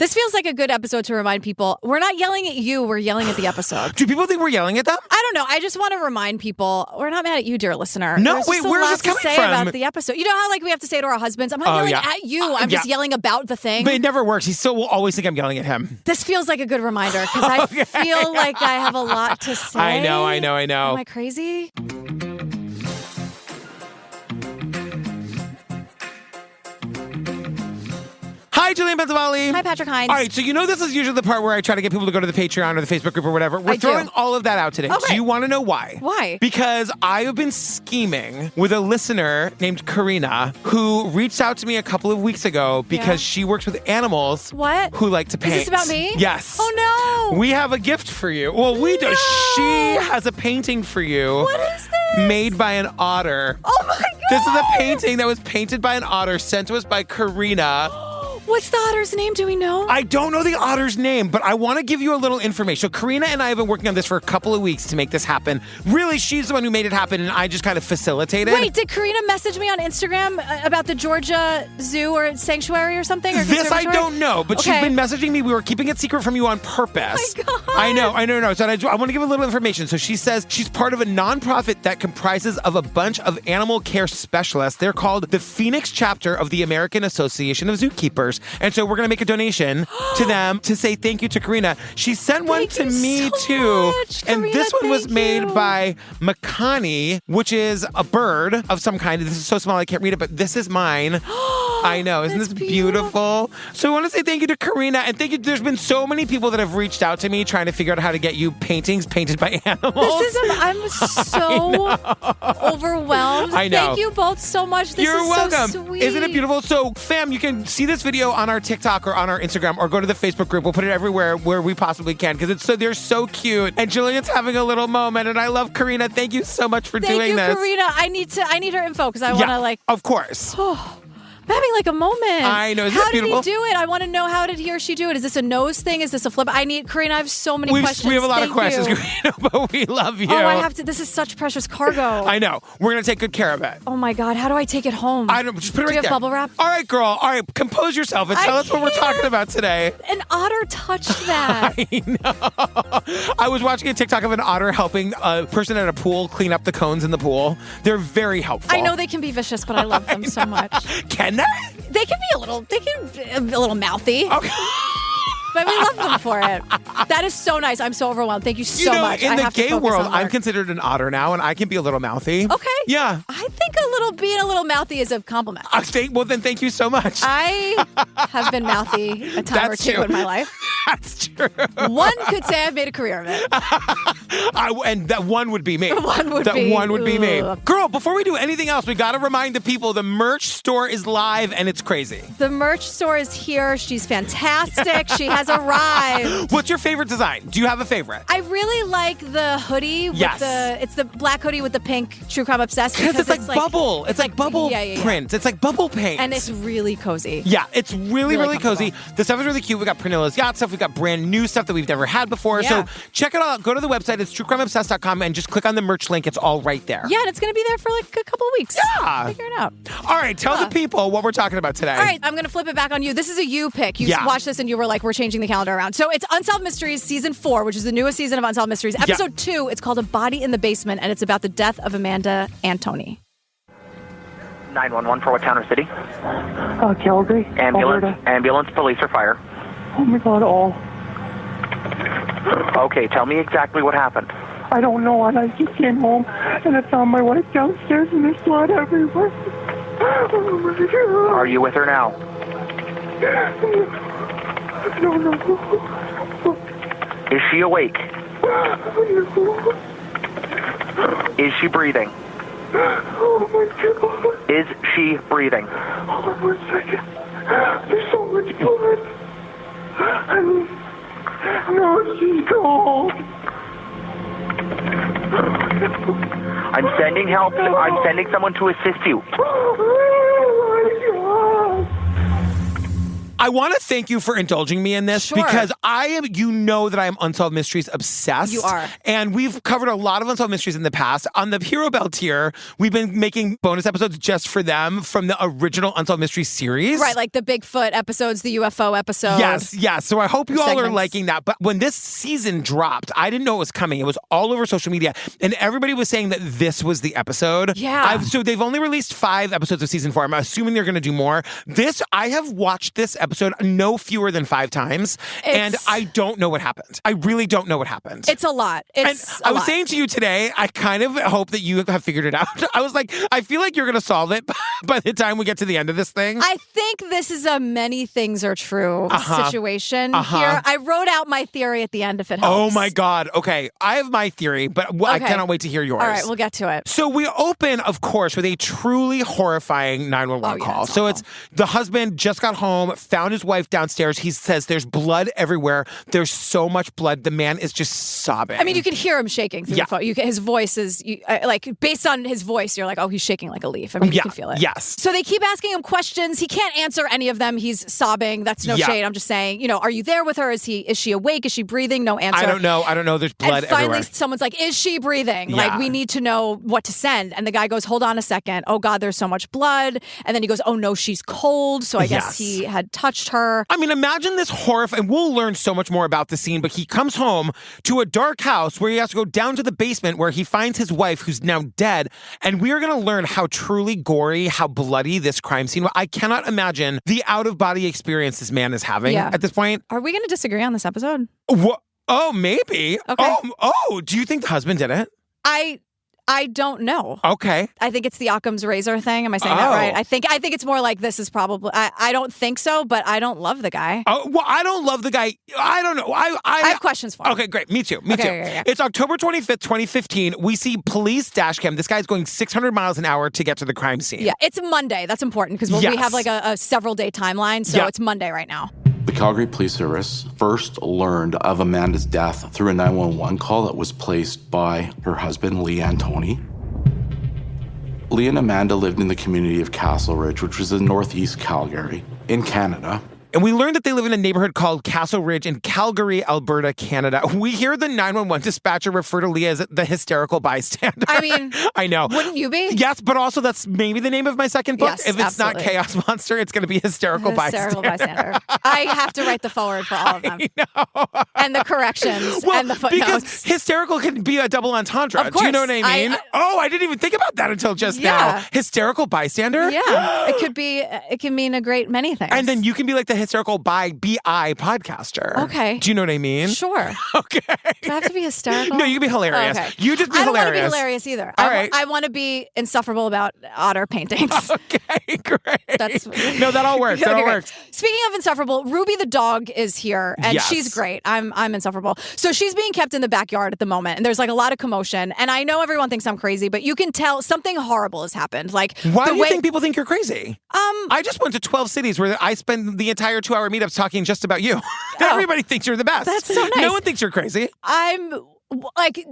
This feels like a good episode to remind people we're not yelling at you, we're yelling at the episode. Do people think we're yelling at them? I don't know. I just want to remind people we're not mad at you, dear listener. No, There's wait, just a where's lot this to coming say from? about the episode. You know how we have to say to our husbands, I'm not yelling at you. I'm just yelling about the thing. But it never works. He still will always think I'm yelling at him. This feels like a good reminder because I feel like I have a lot to say. I know. Am I crazy? Hi, Jillian Pensavalli. Hi, Patrick Hines. All right, so you know this is usually the part where I try to get people to go to the Patreon or the Facebook group or whatever. We're throwing all of that out today. Okay. Do you want to know why? Why? Because I have been scheming with a listener named Karina who reached out to me a couple of weeks ago because she works with animals who like to paint. Is this about me? Yes. Oh, no. We have a gift for you. Well, we do. She has a painting for you. What is this? Made by an otter. Oh, my God. This is a painting that was painted by an otter sent to us by Karina. What's the otter's name? Do we know? I don't know the otter's name, but I want to give you a little information. So Karina and I have been working on this for a couple of weeks to make this happen. Really, she's the one who made it happen, and I just kind of facilitated. Wait, did Karina message me on Instagram about the Georgia Zoo or Sanctuary or something? Or This I don't know, but she's been messaging me. We were keeping it secret from you on purpose. Oh my God. I know. So I want to give a little information. So she says she's part of a nonprofit that comprises of a bunch of animal care specialists. They're called the Phoenix chapter of the American Association of Zookeepers. And so we're going to make a donation to them to say thank you to Karina. She sent one to me too. Much, and Karina, this one was thank made you. by Makani, which is a bird of some kind. This is so small I can't read it, but this is mine. I know. Isn't this beautiful? So I want to say thank you to Karina, and thank you. There's been so many people that have reached out to me trying to figure out how to get you paintings painted by animals. I'm so overwhelmed. I know. Thank you both so much. This You're is welcome. so sweet. Isn't it beautiful? So, fam, you can see this video on our TikTok or on our Instagram or go to the Facebook group. We'll put it everywhere where we possibly can because they're so cute. And Jillian's having a little moment, and I love Karina. Thank you so much for doing this. Thank you, Karina. I need her info because I want to Of course. I'm having like a moment. I know. Isn't how that beautiful? did he do it? I want to know, how did he or she do it? Is this a nose thing? Is this a flip? Karina, I have so many questions. We have a lot Thank of questions, you. Karina, but we love you. Oh, I have to. This is such precious cargo. I know. We're going to take good care of it. Oh my God. How do I take it home? I don't. Just put it right Do you have there. bubble wrap? All right, girl. All right. Compose yourself and tell us what we're talking about today. An otter touched that. I know. I was watching a TikTok of an otter helping a person at a pool clean up the cones in the pool. They're very helpful. I know they can be vicious, but I love them so much. Can they? They can be a little mouthy. Okay. But we love them for it. That is so nice. I'm so overwhelmed. Thank you so much. In I the have to gay focus world, on I'm work. considered an otter now, and I can be a little mouthy. Okay. Yeah. I think being a little mouthy is a compliment. Well, then thank you so much. I have been mouthy a time or two in my life. That's true. One could say I've made a career of it. And that one would be me. One would be me. Ugh. Girl, before we do anything else, we got to remind the people the merch store is live and it's crazy. The merch store is here. She's fantastic. She has arrived. What's your favorite design? Do you have a favorite? I really like the hoodie. It's the black hoodie with the pink True Crime Obsessed. Because it's like bubble. It's like bubble print. It's like bubble paint. And it's really cozy. Yeah, it's really cozy. comfortable. The stuff is really cute. We got Pernilla's yacht stuff. We got brand new stuff that we've never had before. Yeah. So check it out. Go to the website. It's truecrimeobsessed.com and just click on the merch link. It's all right there. Yeah, and it's going to be there for like a couple of weeks. Yeah. Figure it out. All right, tell the people what we're talking about today. All right, I'm going to flip it back on you. This is a you pick. You watched this and you were like, we're changing the calendar around. So it's Unsolved Mysteries Season 4, which is the newest season of Unsolved Mysteries. Episode 2, it's called A Body in the Basement, and it's about the death of Amanda Antoni. 911 for what town or city? Calgary. Ambulance, police, or fire? Oh my God, all. Okay, tell me exactly what happened. I don't know, and I just came home and I found my wife downstairs and there's blood everywhere. Oh my God. Are you with her now? I don't know. Is she awake? Is she breathing? Oh my God. Is she breathing? Hold on 1 second. There's so much blood. No, she's gone. I'm sending help. I'm sending someone to assist you. Oh my God. I want to thank you for indulging me in this Sure. because you know that I am Unsolved Mysteries obsessed. You are. And we've covered a lot of Unsolved Mysteries in the past. On the Hero Bell tier, we've been making bonus episodes just for them from the original Unsolved Mysteries series. Right, like the Bigfoot episodes, the UFO episode. Yes. So I hope you all are segments. liking that. But when this season dropped, I didn't know it was coming. It was all over social media. And everybody was saying that this was the episode. Yeah. So they've only released 5 episodes of season 4. I'm assuming they're going to do more. I have watched this episode no fewer than 5 times. And I don't know what happened. I really don't know what happened. It's a lot. And I was saying to you today, I kind of hope that you have figured it out. I was like, I feel like you're going to solve it by the time we get to the end of this thing. I think this is a many things are true situation here. I wrote out my theory at the end if it helps. Oh my God. Okay. I have my theory, but I cannot wait to hear yours. All right, we'll get to it. So we open, of course, with a truly horrifying 911 call. So it's the husband just got home, found his wife downstairs. He says there's blood everywhere. There's so much blood. The man is just sobbing. I mean, you can hear him shaking through the phone. His voice is, like, based on his voice, you're like, oh, he's shaking like a leaf. I mean, you can feel it. Yes. So they keep asking him questions. He can't answer any of them. He's sobbing. That's no shade. I'm just saying, are you there with her? Is she awake? Is she breathing? No answer. I don't know. There's blood and finally, everywhere. someone's like, is she breathing? Yeah. Like, we need to know what to send. And the guy goes, hold on a second. Oh, God, there's so much blood. And then he goes, oh, no, she's cold. So I guess he had touched her. I mean, imagine this and we'll learn so much more about the scene, but he comes home to a dark house where he has to go down to the basement where he finds his wife who's now dead. And we are going to learn how truly gory, how bloody this crime scene was. I cannot imagine the out-of-body experience this man is having at this point. Are we going to disagree on this episode? What? Oh, maybe. Okay. Oh, do you think the husband did it? I don't know. Okay. I think it's the Occam's razor thing. Am I saying that right? I think it's more like this is probably. I don't think so, but I don't love the guy. Oh, well, I don't love the guy. I don't know. I have questions for him. Okay, great. Me too. Yeah. It's October 25th, 2015. We see police dash cam. This guy's going 600 miles an hour to get to the crime scene. Yeah, it's Monday. That's important because we have like a several day timeline. So it's Monday right now. The Calgary Police Service first learned of Amanda's death through a 911 call that was placed by her husband, Lee Antoni. Lee and Amanda lived in the community of Castle Ridge, which was in northeast Calgary, in Canada. And we learned that they live in a neighborhood called Castle Ridge in Calgary, Alberta, Canada. We hear the 911 dispatcher refer to Leah as the hysterical bystander. I mean, I know. Wouldn't you be? Yes, but also that's maybe the name of my second book. Yes, if it's absolutely. not Chaos Monster, it's going to be Hysterical Bystander. I have to write the forward for all of them. I know. And the corrections and the footnotes. Because hysterical can be a double entendre. Of course. Do you know what I mean? I didn't even think about that until just now. Hysterical bystander? Yeah. It can mean a great many things. And then you can be like the hysterical BI podcaster. Okay. Do you know what I mean? Sure. Okay. Do I have to be hysterical? No, you can be hilarious. Okay. You just be hilarious. I don't want to be hilarious either. All right. I want to be insufferable about otter paintings. Okay, great. No, that all works. That all works. Speaking of insufferable, Ruby the dog is here, and she's great. I'm insufferable. So she's being kept in the backyard at the moment, and there's like a lot of commotion. And I know everyone thinks I'm crazy, but you can tell something horrible has happened. Like, why do you think people think you're crazy? I just went to 12 cities where I spend the entire 2-hour meetups talking just about you. Everybody thinks you're the best. That's so nice. No one thinks you're crazy. I'm like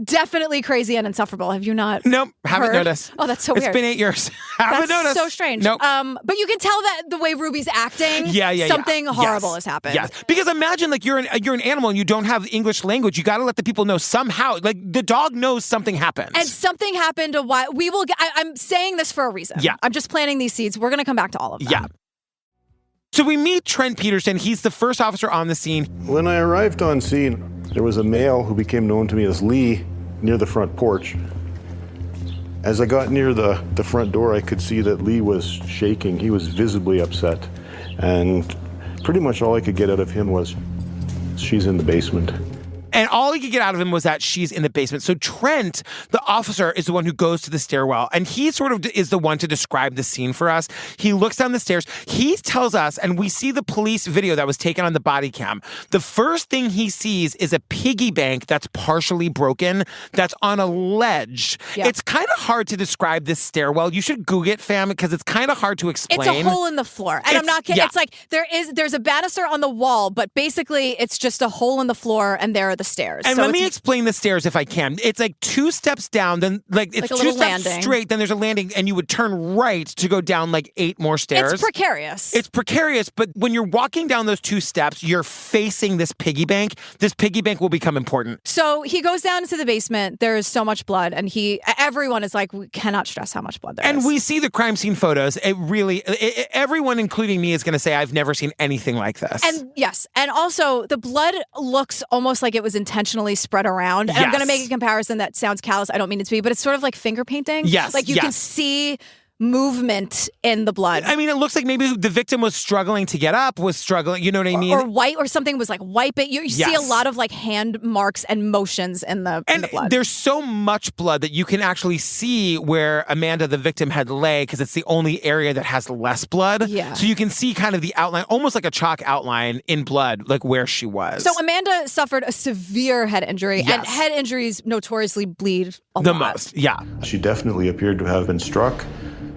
definitely crazy and insufferable. Have you not? Nope, haven't noticed. Oh, that's so weird. It's been 8 years. Haven't noticed. So strange. Nope. But you can tell that the way Ruby's acting, something horrible has happened. Yes, because imagine like you're an animal and you don't have English language. You got to let the people know somehow. Like the dog knows something happened. And something happened a while. We will. I'm saying this for a reason. Yeah. I'm just planting these seeds. We're gonna come back to all of them. Yeah. So we meet Trent Peterson. He's the first officer on the scene. When I arrived on scene, there was a male who became known to me as Lee near the front porch. As I got near the front door, I could see that Lee was shaking. He was visibly upset. And pretty much all I could get out of him was, she's in the basement. And all he could get out of him was that she's in the basement. So Trent, the officer, is the one who goes to the stairwell. And he sort of is the one to describe the scene for us. He looks down the stairs. He tells us, and we see the police video that was taken on the body cam. The first thing he sees is a piggy bank that's partially broken, that's on a ledge. Yep. It's kind of hard to describe this stairwell. You should Google it, fam, because it's kind of hard to explain. It's a hole in the floor. And I'm not kidding. Yeah. It's like there's a banister on the wall, but basically it's just a hole in the floor, and there are the stairs. And so let me explain the stairs if I can. It's like 2 steps down, then like it's like 2 steps landing. straight, then there's a landing, and you would turn right to go down like 8 more stairs. It's precarious. It's precarious, but when you're walking down those 2 steps, you're facing this piggy bank. This piggy bank will become important. So he goes down into the basement. There is so much blood, and everyone is like, we cannot stress how much blood there is. And we see the crime scene photos. Everyone, including me, is going to say, I've never seen anything like this. And yes, and also the blood looks almost like it was intentionally spread around. And I'm going to make a comparison that sounds callous. I don't mean it to be, but it's sort of like finger painting. Yes, like you can see movement in the blood. I mean, it looks like maybe the victim was struggling to get up, you know what I mean? Or white, or something was like wipe it. You see a lot of like hand marks and motions in the blood. There's so much blood that you can actually see where Amanda, the victim, had lay, because it's the only area that has less blood. Yeah. So you can see kind of the outline, almost like a chalk outline in blood, like where she was. So Amanda suffered a severe head injury, and head injuries notoriously bleed a lot. The most, yeah. She definitely appeared to have been struck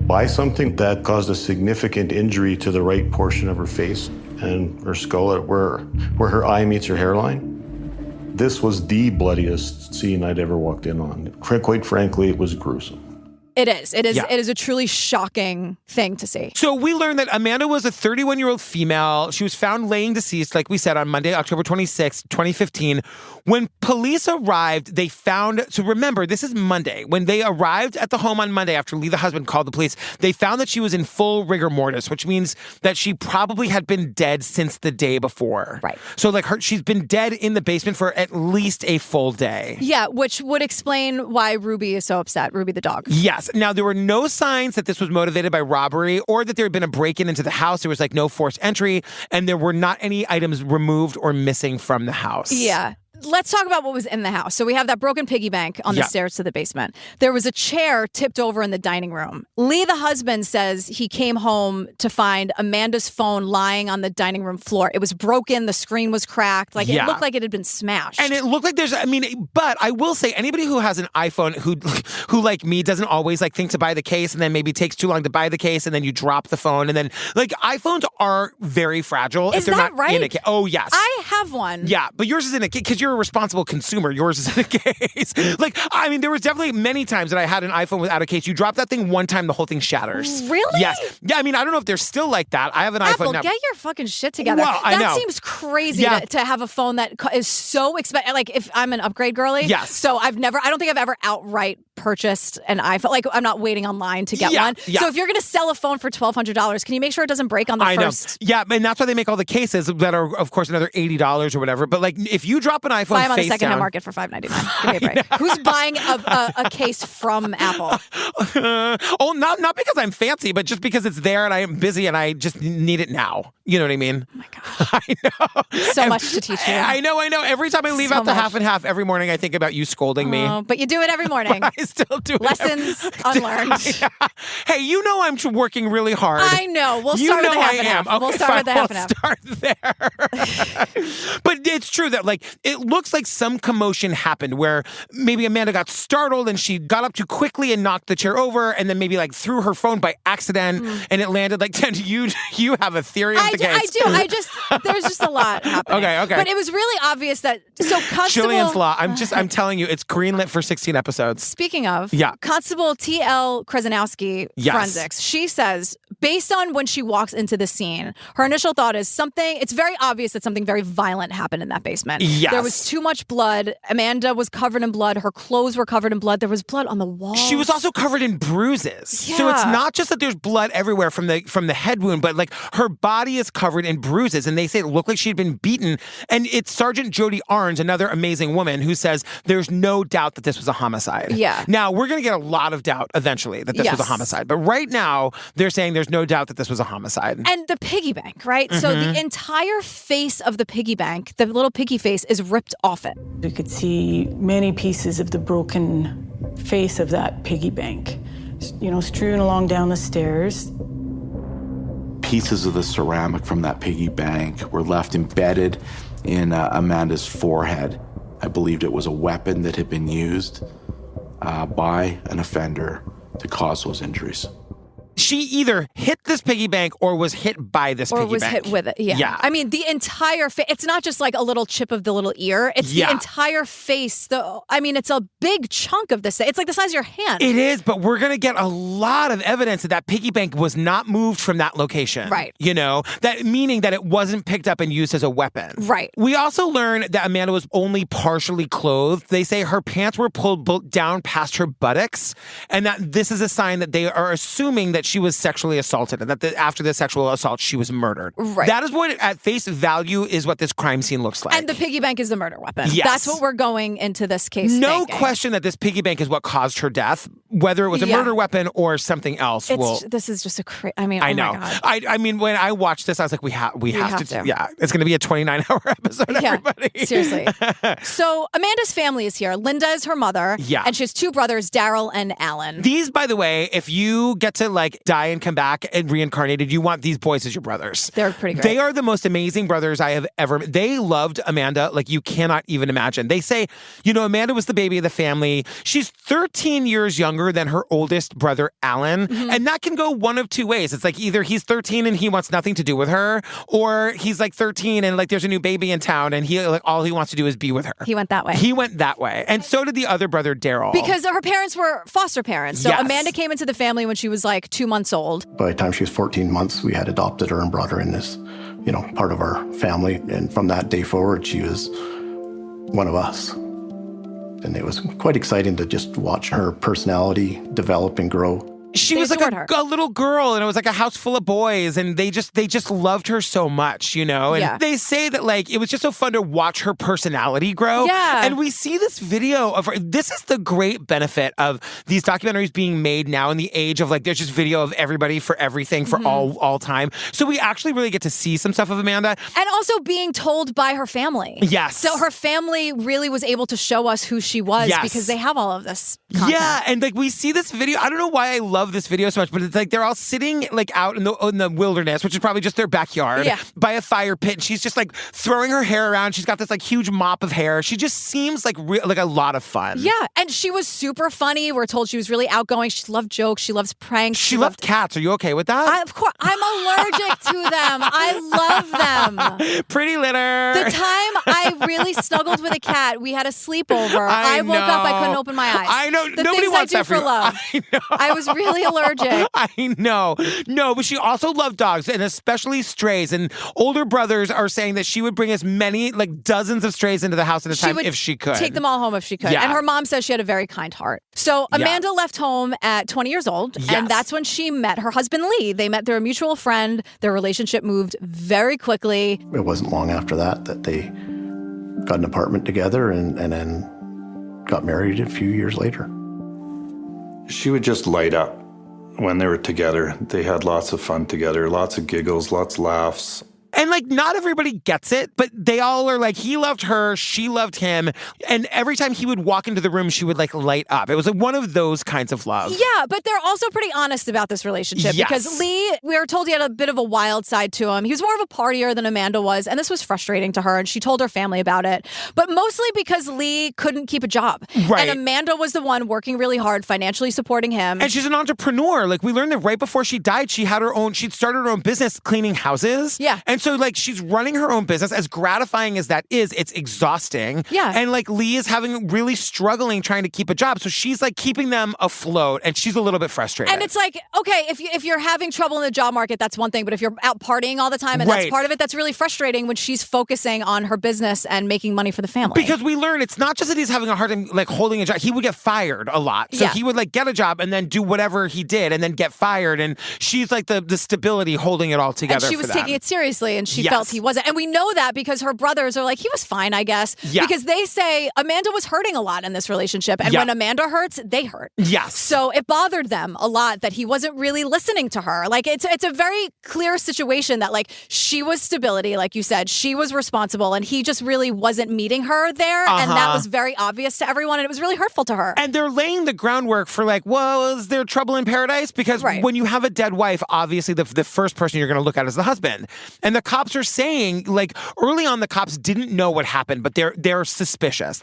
by something that caused a significant injury to the right portion of her face and her skull, where her eye meets her hairline. This was the bloodiest scene I'd ever walked in on. Quite frankly, it was gruesome. It is. It is a truly shocking thing to see. So we learned that Amanda was a 31-year-old female. She was found laying deceased, like we said, on Monday, October 26, 2015. When police arrived, they found, so remember, this is Monday. When they arrived at the home on Monday after Lee, the husband, called the police, they found that she was in full rigor mortis, which means that she probably had been dead since the day before. Right. So like she's been dead in the basement for at least a full day. Yeah, which would explain why Ruby is so upset, Ruby the dog. Yes. Now, there were no signs that this was motivated by robbery or that there had been a break-in into the house. There was like no forced entry, and there were not any items removed or missing from the house. Yeah. Let's talk about what was in the house. So we have that broken piggy bank on the stairs to the basement. There was a chair tipped over in the dining room. Lee, the husband, says he came home to find Amanda's phone lying on the dining room floor. It was broken. The screen was cracked. Like it looked like it had been smashed. And it looked like but I will say, anybody who has an iPhone who like me doesn't always like think to buy the case and then maybe takes too long to buy the case and then you drop the phone and then like iPhones are very fragile. Is if they're that not right? in a case. Oh, yes. I have one. Yeah, but yours is in a case because you're a responsible consumer. Yours is in a case. Like, I mean, there was definitely many times that I had an iPhone without a case. You drop that thing one time, the whole thing shatters. Really? Yes. Yeah, I mean, I don't know if they're still like that. I have an Apple, iPhone now. get your fucking shit together. Well, I know. That seems crazy to have a phone that is so expensive. Like, if I'm an upgrade girly. Yes. So I don't think I've ever outright purchased an iPhone. Like, I'm not waiting online to get one. Yeah. So if you're going to sell a phone for $1,200, can you make sure it doesn't break on the first? Know. Yeah, and that's why they make all the cases that are, of course, another $80 or whatever. But like, if you drop an iPhone buy them on the face secondhand down, market for $5.99. Give me a break. Who's buying a case from Apple? Not because I'm fancy, but just because it's there and I am busy and I just need it now. You know what I mean? Oh my God. I know. So much to teach you. I know. Every time I leave out the half and half every morning, I think about you scolding me. But you do it every morning. But I still do it. Lessons unlearned. Hey, you know I'm working really hard. I know. We'll start with the half and half. Okay, we'll start with the half and half. Start there. But it's true that like it looks like some commotion happened where maybe Amanda got startled and she got up too quickly and knocked the chair over and then maybe like threw her phone by accident and it landed like you have a theory of the case. I do. There's just a lot happening. Okay. But it was really obvious that Constable Jillian's Law. I'm telling you, it's greenlit for 16 episodes. Speaking of, Yeah. Constable T.L. Krasinowski, forensics, she says, based on when she walks into the scene, her initial thought is it's very obvious that something very violent happened in that basement. Yes. There was too much blood. Amanda was covered in blood. Her clothes were covered in blood. There was blood on the walls. She was also covered in bruises. Yeah. So it's not just that there's blood everywhere from the head wound, but like her body is covered in bruises. And they say it looked like she'd been beaten. And it's Sergeant Jody Arns, another amazing woman, who says there's no doubt that this was a homicide. Yeah. Now, we're going to get a lot of doubt eventually that this was a homicide. But right now, they're saying there's no doubt that this was a homicide. And the piggy bank, right? Mm-hmm. So the entire face of the piggy bank, the little piggy face, is ripped off it. You could see many pieces of the broken face of that piggy bank, strewn along down the stairs. Pieces of the ceramic from that piggy bank were left embedded in Amanda's forehead. I believed it was a weapon that had been used by an offender to cause those injuries. She either hit this piggy bank or was hit by this piggy bank. Or was hit with it, yeah. I mean, the entire face, it's not just like a little chip of the little ear. It's the entire face. It's a big chunk of this. It's like the size of your hand. It is, but we're going to get a lot of evidence that piggy bank was not moved from that location. Right. That meaning that it wasn't picked up and used as a weapon. Right. We also learned that Amanda was only partially clothed. They say her pants were pulled down past her buttocks, and that this is a sign that they are assuming that she was sexually assaulted, and that after the sexual assault, she was murdered. Right. That is what, at face value, is what this crime scene looks like. And the piggy bank is the murder weapon. Yes. That's what we're going into this case No thinking. question that this piggy bank is what caused her death, whether it was a murder weapon or something else. This is just a crazy. I know. My God. I mean, when I watched this, I was like, we have to. Yeah, it's going to be a 29-hour episode, everybody. Seriously. So Amanda's family is here. Linda is her mother. Yeah. And she has two brothers, Daryl and Alan. These, by the way, if you get to die and come back and reincarnated, you want these boys as your brothers. They're pretty great. They are the most amazing brothers I have ever. They loved Amanda like you cannot even imagine. They say, Amanda was the baby of the family. She's 13 years younger than her oldest brother, Alan. Mm-hmm. And that can go one of two ways. It's like either he's 13 and he wants nothing to do with her, or he's 13 and there's a new baby in town and he all he wants to do is be with her. He went that way. He went that way. And so did the other brother, Daryl. Because her parents were foster parents. So Amanda came into the family when she was 2 months old. By the time she was 14 months, we had adopted her and brought her in as, part of our family. And from that day forward, she was one of us. And it was quite exciting to just watch her personality develop and grow. She was a little girl, and it was a house full of boys, and they just loved her so much, And they say that it was just so fun to watch her personality grow. Yeah. And we see this video of her. This is the great benefit of these documentaries being made now in the age of there's just video of everybody for everything for all time. So we actually really get to see some stuff of Amanda. And also being told by her family. Yes. So her family really was able to show us who she was because they have all of this content. Yeah, and we see this video. I don't know why I love this video so much, but it's they're all sitting out in the wilderness, which is probably just their backyard, by a fire pit. And she's just throwing her hair around. She's got this huge mop of hair. She just seems like a lot of fun. Yeah, and she was super funny. We're told she was really outgoing. She loved jokes. She loves pranks. She loved cats. Are you okay with that? Of course. I'm allergic to them. I love them. Pretty litter. The time I really snuggled with a cat, we had a sleepover. I woke up, I couldn't open my eyes. I know. The Nobody things wants I do that for love. I know. I was really allergic. I know. No, but she also loved dogs, and especially strays. And older brothers are saying that she would bring as many, dozens of strays into the house at a time if she could. Take them all home if she could. Yeah. And her mom says she had a very kind heart. So Amanda left home at 20 years old, and that's when she met her husband, Lee. They met through a mutual friend. Their relationship moved very quickly. It wasn't long after that they got an apartment together and then got married a few years later. She would just light up when they were together. They had lots of fun together, lots of giggles, lots of laughs. And not everybody gets it, but they all are he loved her, she loved him. And every time he would walk into the room, she would light up. It was one of those kinds of love. Yeah, but they're also pretty honest about this relationship because Lee, we were told he had a bit of a wild side to him. He was more of a partier than Amanda was, and this was frustrating to her, and she told her family about it. But mostly because Lee couldn't keep a job. Right. And Amanda was the one working really hard, financially supporting him. And she's an entrepreneur. We learned that right before she died, she'd started her own business cleaning houses. Yeah. And so she's running her own business. As gratifying as that is, it's exhausting. Yeah. And Lee is really struggling trying to keep a job. So she's keeping them afloat, and she's a little bit frustrated. And it's okay, if you're having trouble in the job market, that's one thing. But if you're out partying all the time and that's part of it, that's really frustrating when she's focusing on her business and making money for the family. Because we learn it's not just that he's having a hard time holding a job. He would get fired a lot. So he would get a job and then do whatever he did and then get fired. And she's the stability holding it all together. And she was for them. taking it seriously, and she felt he wasn't. And we know that because her brothers are he was fine, I guess. Yeah. Because they say Amanda was hurting a lot in this relationship. And when Amanda hurts, they hurt. Yes. So it bothered them a lot that he wasn't really listening to her. It's a very clear situation that she was stability, like you said. She was responsible, and he just really wasn't meeting her there. And that was very obvious to everyone, and it was really hurtful to her. And they're laying the groundwork for is there trouble in paradise? Because when you have a dead wife, obviously the first person you're going to look at is the husband. And the cops are saying, like, early on, the cops didn't know what happened, but they're suspicious.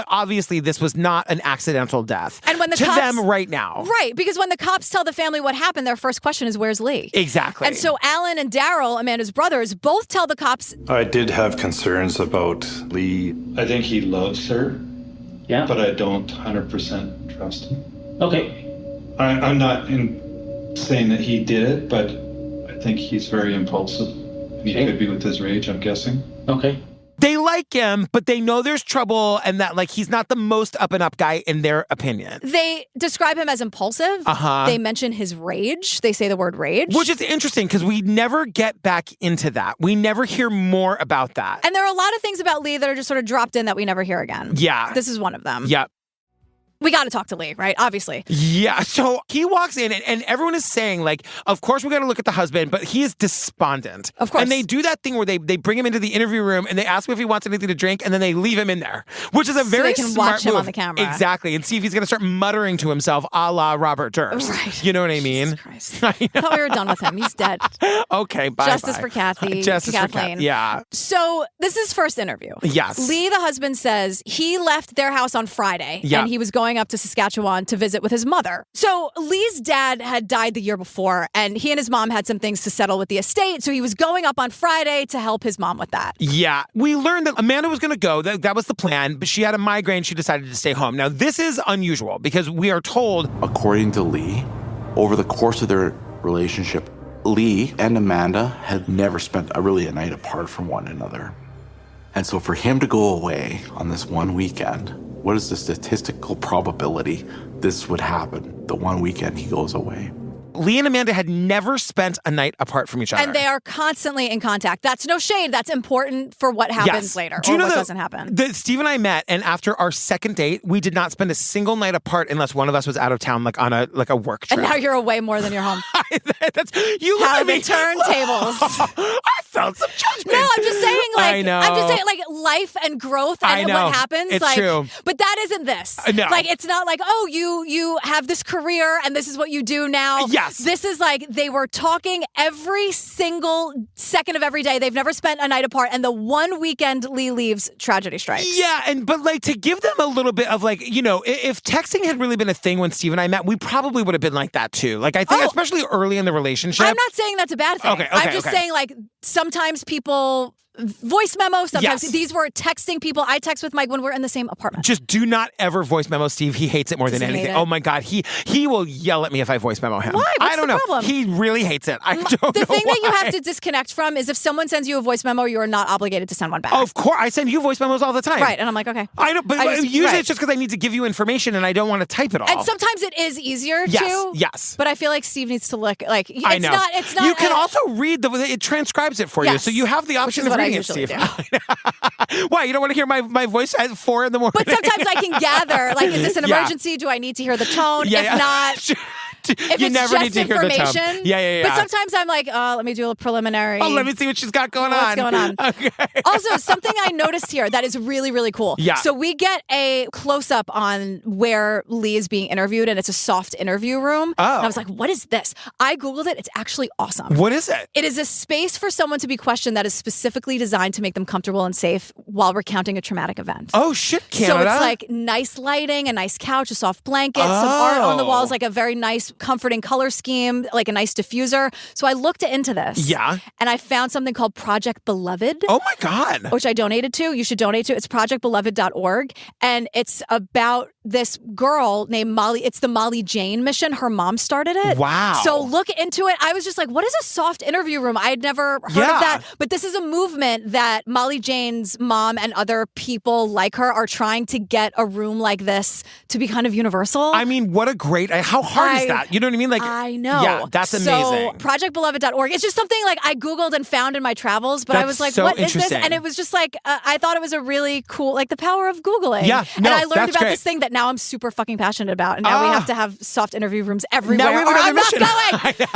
Obviously, this was not an accidental death. And when the to cops, them right now. Right, because when the cops tell the family what happened, their first question is, where's Lee? Exactly. And so Alan and Daryl, Amanda's brothers, both tell the cops. I did have concerns about Lee. I think he loves her. Yeah. But I don't 100% trust him. Okay. I'm not saying that he did it, but I think he's very impulsive. And he could be with his rage, I'm guessing. Okay. They like him, but they know there's trouble and that, like, he's not the most up-and-up guy in their opinion. They describe him as impulsive. They mention his rage. They say the word rage. Which is interesting because we never get back into that. We never hear more about that. And there are a lot of things about Lee that are just sort of dropped in that we never hear again. Yeah. This is one of them. Yeah. We got to talk to Lee, right? Obviously. Yeah. So he walks in and everyone is saying, like, of course we got to look at the husband, but he is despondent. Of course. And they do that thing where they bring him into the interview room and they ask him if he wants anything to drink and then they leave him in there, which is a very so they can smart watch him move. on the camera. Exactly. And see if he's going to start muttering to himself a la Robert Durst. Right. You know what I mean? Jesus Christ. I thought we were done with him. He's dead. Okay, bye. Justice for Kathy. Justice for Kathleen. Yeah. So this is his first interview. Yes. Lee, the husband, says he left their house on Friday and he was going up to Saskatchewan to visit with his mother. So Lee's dad had died the year before and he and his mom had some things to settle with the estate. So he was going up on Friday to help his mom with that. Yeah. We learned that Amanda was going to go. That was the plan, but she had a migraine. She decided to stay home. Now, this is unusual because we are told, according to Lee, over the course of their relationship, Lee and Amanda had never spent a night apart from one another. And so for him to go away on this one weekend, what is the statistical probability this would happen the one weekend he goes away? Lee and Amanda had never spent a night apart from each other. And they are constantly in contact. That's no shade. That's important for what happens later Do you know what that, doesn't happen. Steve and I met, and after our second date, we did not spend a single night apart unless one of us was out of town, like on a work trip. And now you're away more than you're home. You look How at me. the turntables. I felt some judgment. No, I'm just saying, like, I know. I'm just saying, like, life and growth and what happens. It's like, true. But that isn't this. No. Like, it's not like, oh, you have this career and this is what you do now. Yes. This is like, they were talking every single second of every day. They've never spent a night apart. And the one weekend Lee leaves, tragedy strikes. Yeah, but like to give them a little bit of like, you know, if texting had really been a thing when Steve and I met, we probably would have been like that too. Like I think especially early in the relationship. I'm not saying that's a bad thing. Okay, I'm just saying like sometimes people voice memo, sometimes these were texting people. I text with Mike when we're in the same apartment. Just do not ever voice memo Steve. He hates it more than anything. Oh my God. He will yell at me if I voice memo him. Why? What's I don't the know. problem? He really hates it. I don't know The thing why. that you have to disconnect from is if someone sends you a voice memo, you are not obligated to send one back. Of course. I send you voice memos all the time. Right. And I'm like, okay. I know, but usually it's just because I need to give you information and I don't want to type it all. And sometimes it is easier to. Yes. But I feel like Steve needs to look like it's I know. It's not. You can also read it transcribes it for you, so you have the option of reading it, Steve. Why? You don't want to hear my voice at 4 a.m? But sometimes I can gather, like, is this an emergency? Do I need to hear the tone? If not, if you it's never just need to hear the tone. information. Yeah. But sometimes I'm like, let me do a preliminary. Oh, let me see what she's got going on. What's going on? Okay. Also, something I noticed here that is really, really cool. Yeah. So we get a close-up on where Lee is being interviewed, and it's a soft interview room. Oh. And I was like, what is this? I Googled it. It's actually awesome. What is it? It is a space for someone to be questioned that is specifically designed to make them comfortable and safe while recounting a traumatic event. Oh, shit, Canada. So it's like nice lighting, a nice couch, a soft blanket, some art on the walls, like a very nice, comforting color scheme, like a nice diffuser. So I looked into this. Yeah. And I found something called Project Beloved. Oh my God. Which I donated to. You should donate to. It's projectbeloved.org. And it's about this girl named Molly. It's the Molly Jane mission. Her mom started it. Wow. So look into it. I was just like, what is a soft interview room? I had never heard of that. But this is a movement that Molly Jane's mom and other people like her are trying to get a room like this to be kind of universal. I mean, what a great, how hard is that? You know what I mean? Like, I know. Yeah, that's amazing. So projectbeloved.org. It's just something like I Googled and found in my travels, but I was like, so what is this? interesting. And it was just like, I thought it was a really cool, like the power of Googling. Yeah, no, and I learned that's about great. this thing that now I'm super fucking passionate about. And now we have to have soft interview rooms everywhere. Now we have or another I'm mission. not going.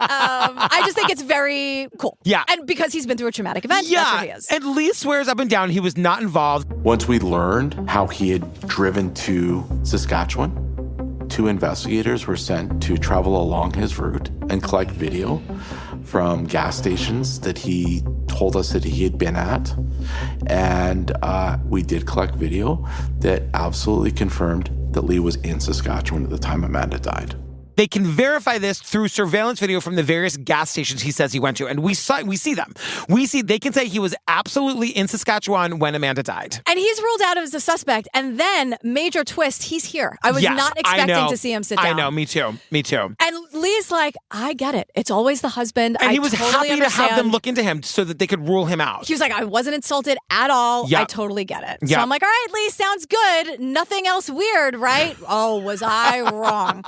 I just think it's very cool. Yeah. And because he's been through a traumatic event, that's where he is. And Lee swears up and down he was not involved. Once we learned how he had driven to Saskatchewan, 2 investigators were sent to travel along his route and collect video from gas stations that he told us that he had been at. And we did collect video that absolutely confirmed that Lee was in Saskatchewan at the time Amanda died. They can verify this through surveillance video from the various gas stations he says he went to. And we see them. They can say he was absolutely in Saskatchewan when Amanda died. And he's ruled out as a suspect. And then, major twist, he's here. I was not expecting to see him sit down. I know, me too. And Lee's like, I get it. It's always the husband. And he was totally happy to have them look into him so that they could rule him out. He was like, I wasn't insulted at all. Yep. I totally get it. Yep. So I'm like, all right, Lee, sounds good. Nothing else weird, right? Oh, was I wrong?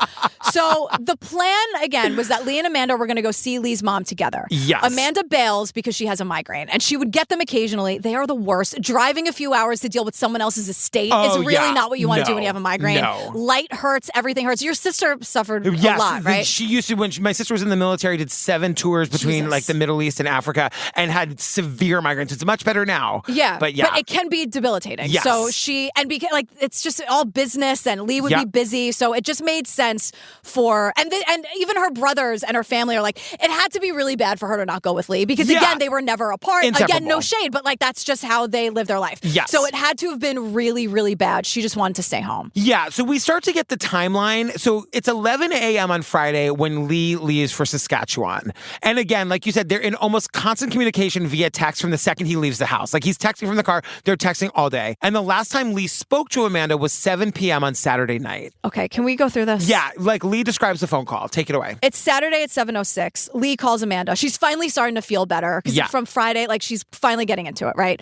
So the plan, again, was that Lee and Amanda were going to go see Lee's mom together. Yes. Amanda bails because she has a migraine, and she would get them occasionally. They are the worst. Driving a few hours to deal with someone else's estate is really not what you want to do when you have a migraine. No. Light hurts, everything hurts. Your sister suffered a lot, right? She used to, when my sister was in the military, did 7 tours between like the Middle East and Africa and had severe migraines. It's much better now. Yeah. But it can be debilitating. Yes. So it's just all business, and Lee would be busy. So it just made sense for, and even her brothers and her family are like, it had to be really bad for her to not go with Lee because again, they were never apart. Inseparable. Again, no shade, but like that's just how they live their life. Yes. So it had to have been really, really bad. She just wanted to stay home. Yeah. So we start to get the timeline. So it's 11 a.m. on Friday when Lee leaves for Saskatchewan. And again, like you said, they're in almost constant communication via text from the second he leaves the house. Like he's texting from the car. They're texting all day. And the last time Lee spoke to Amanda was 7 p.m. on Saturday night. Okay. Can we go through this? Yeah. Like Lee describes the phone call. Take it away. It's Saturday at 7:06. Lee calls Amanda. She's finally starting to feel better because from Friday, like she's finally getting into it, right?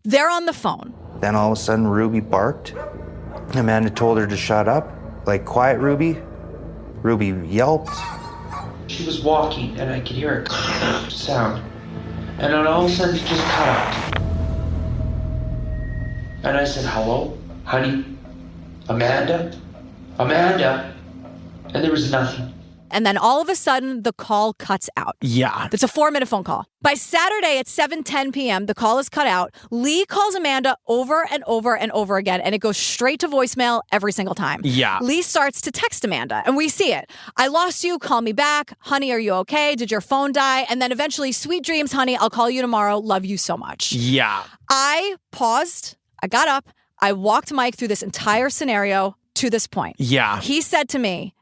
They're on the phone. Then all of a sudden, Ruby barked. Amanda told her to shut up. Like, quiet, Ruby. Ruby yelped. She was walking, and I could hear a sound. And then all of a sudden, it just cut out. And I said, hello, honey? Amanda? Amanda? And there was nothing. And then all of a sudden, the call cuts out. Yeah. It's a 4-minute phone call. By Saturday at 7:10 p.m., the call is cut out. Lee calls Amanda over and over and over again, and it goes straight to voicemail every single time. Yeah. Lee starts to text Amanda, and we see it. I lost you. Call me back. Honey, are you okay? Did your phone die? And then eventually, sweet dreams, honey. I'll call you tomorrow. Love you so much. Yeah. I paused. I got up. I walked Mike through this entire scenario to this point. Yeah. He said to me,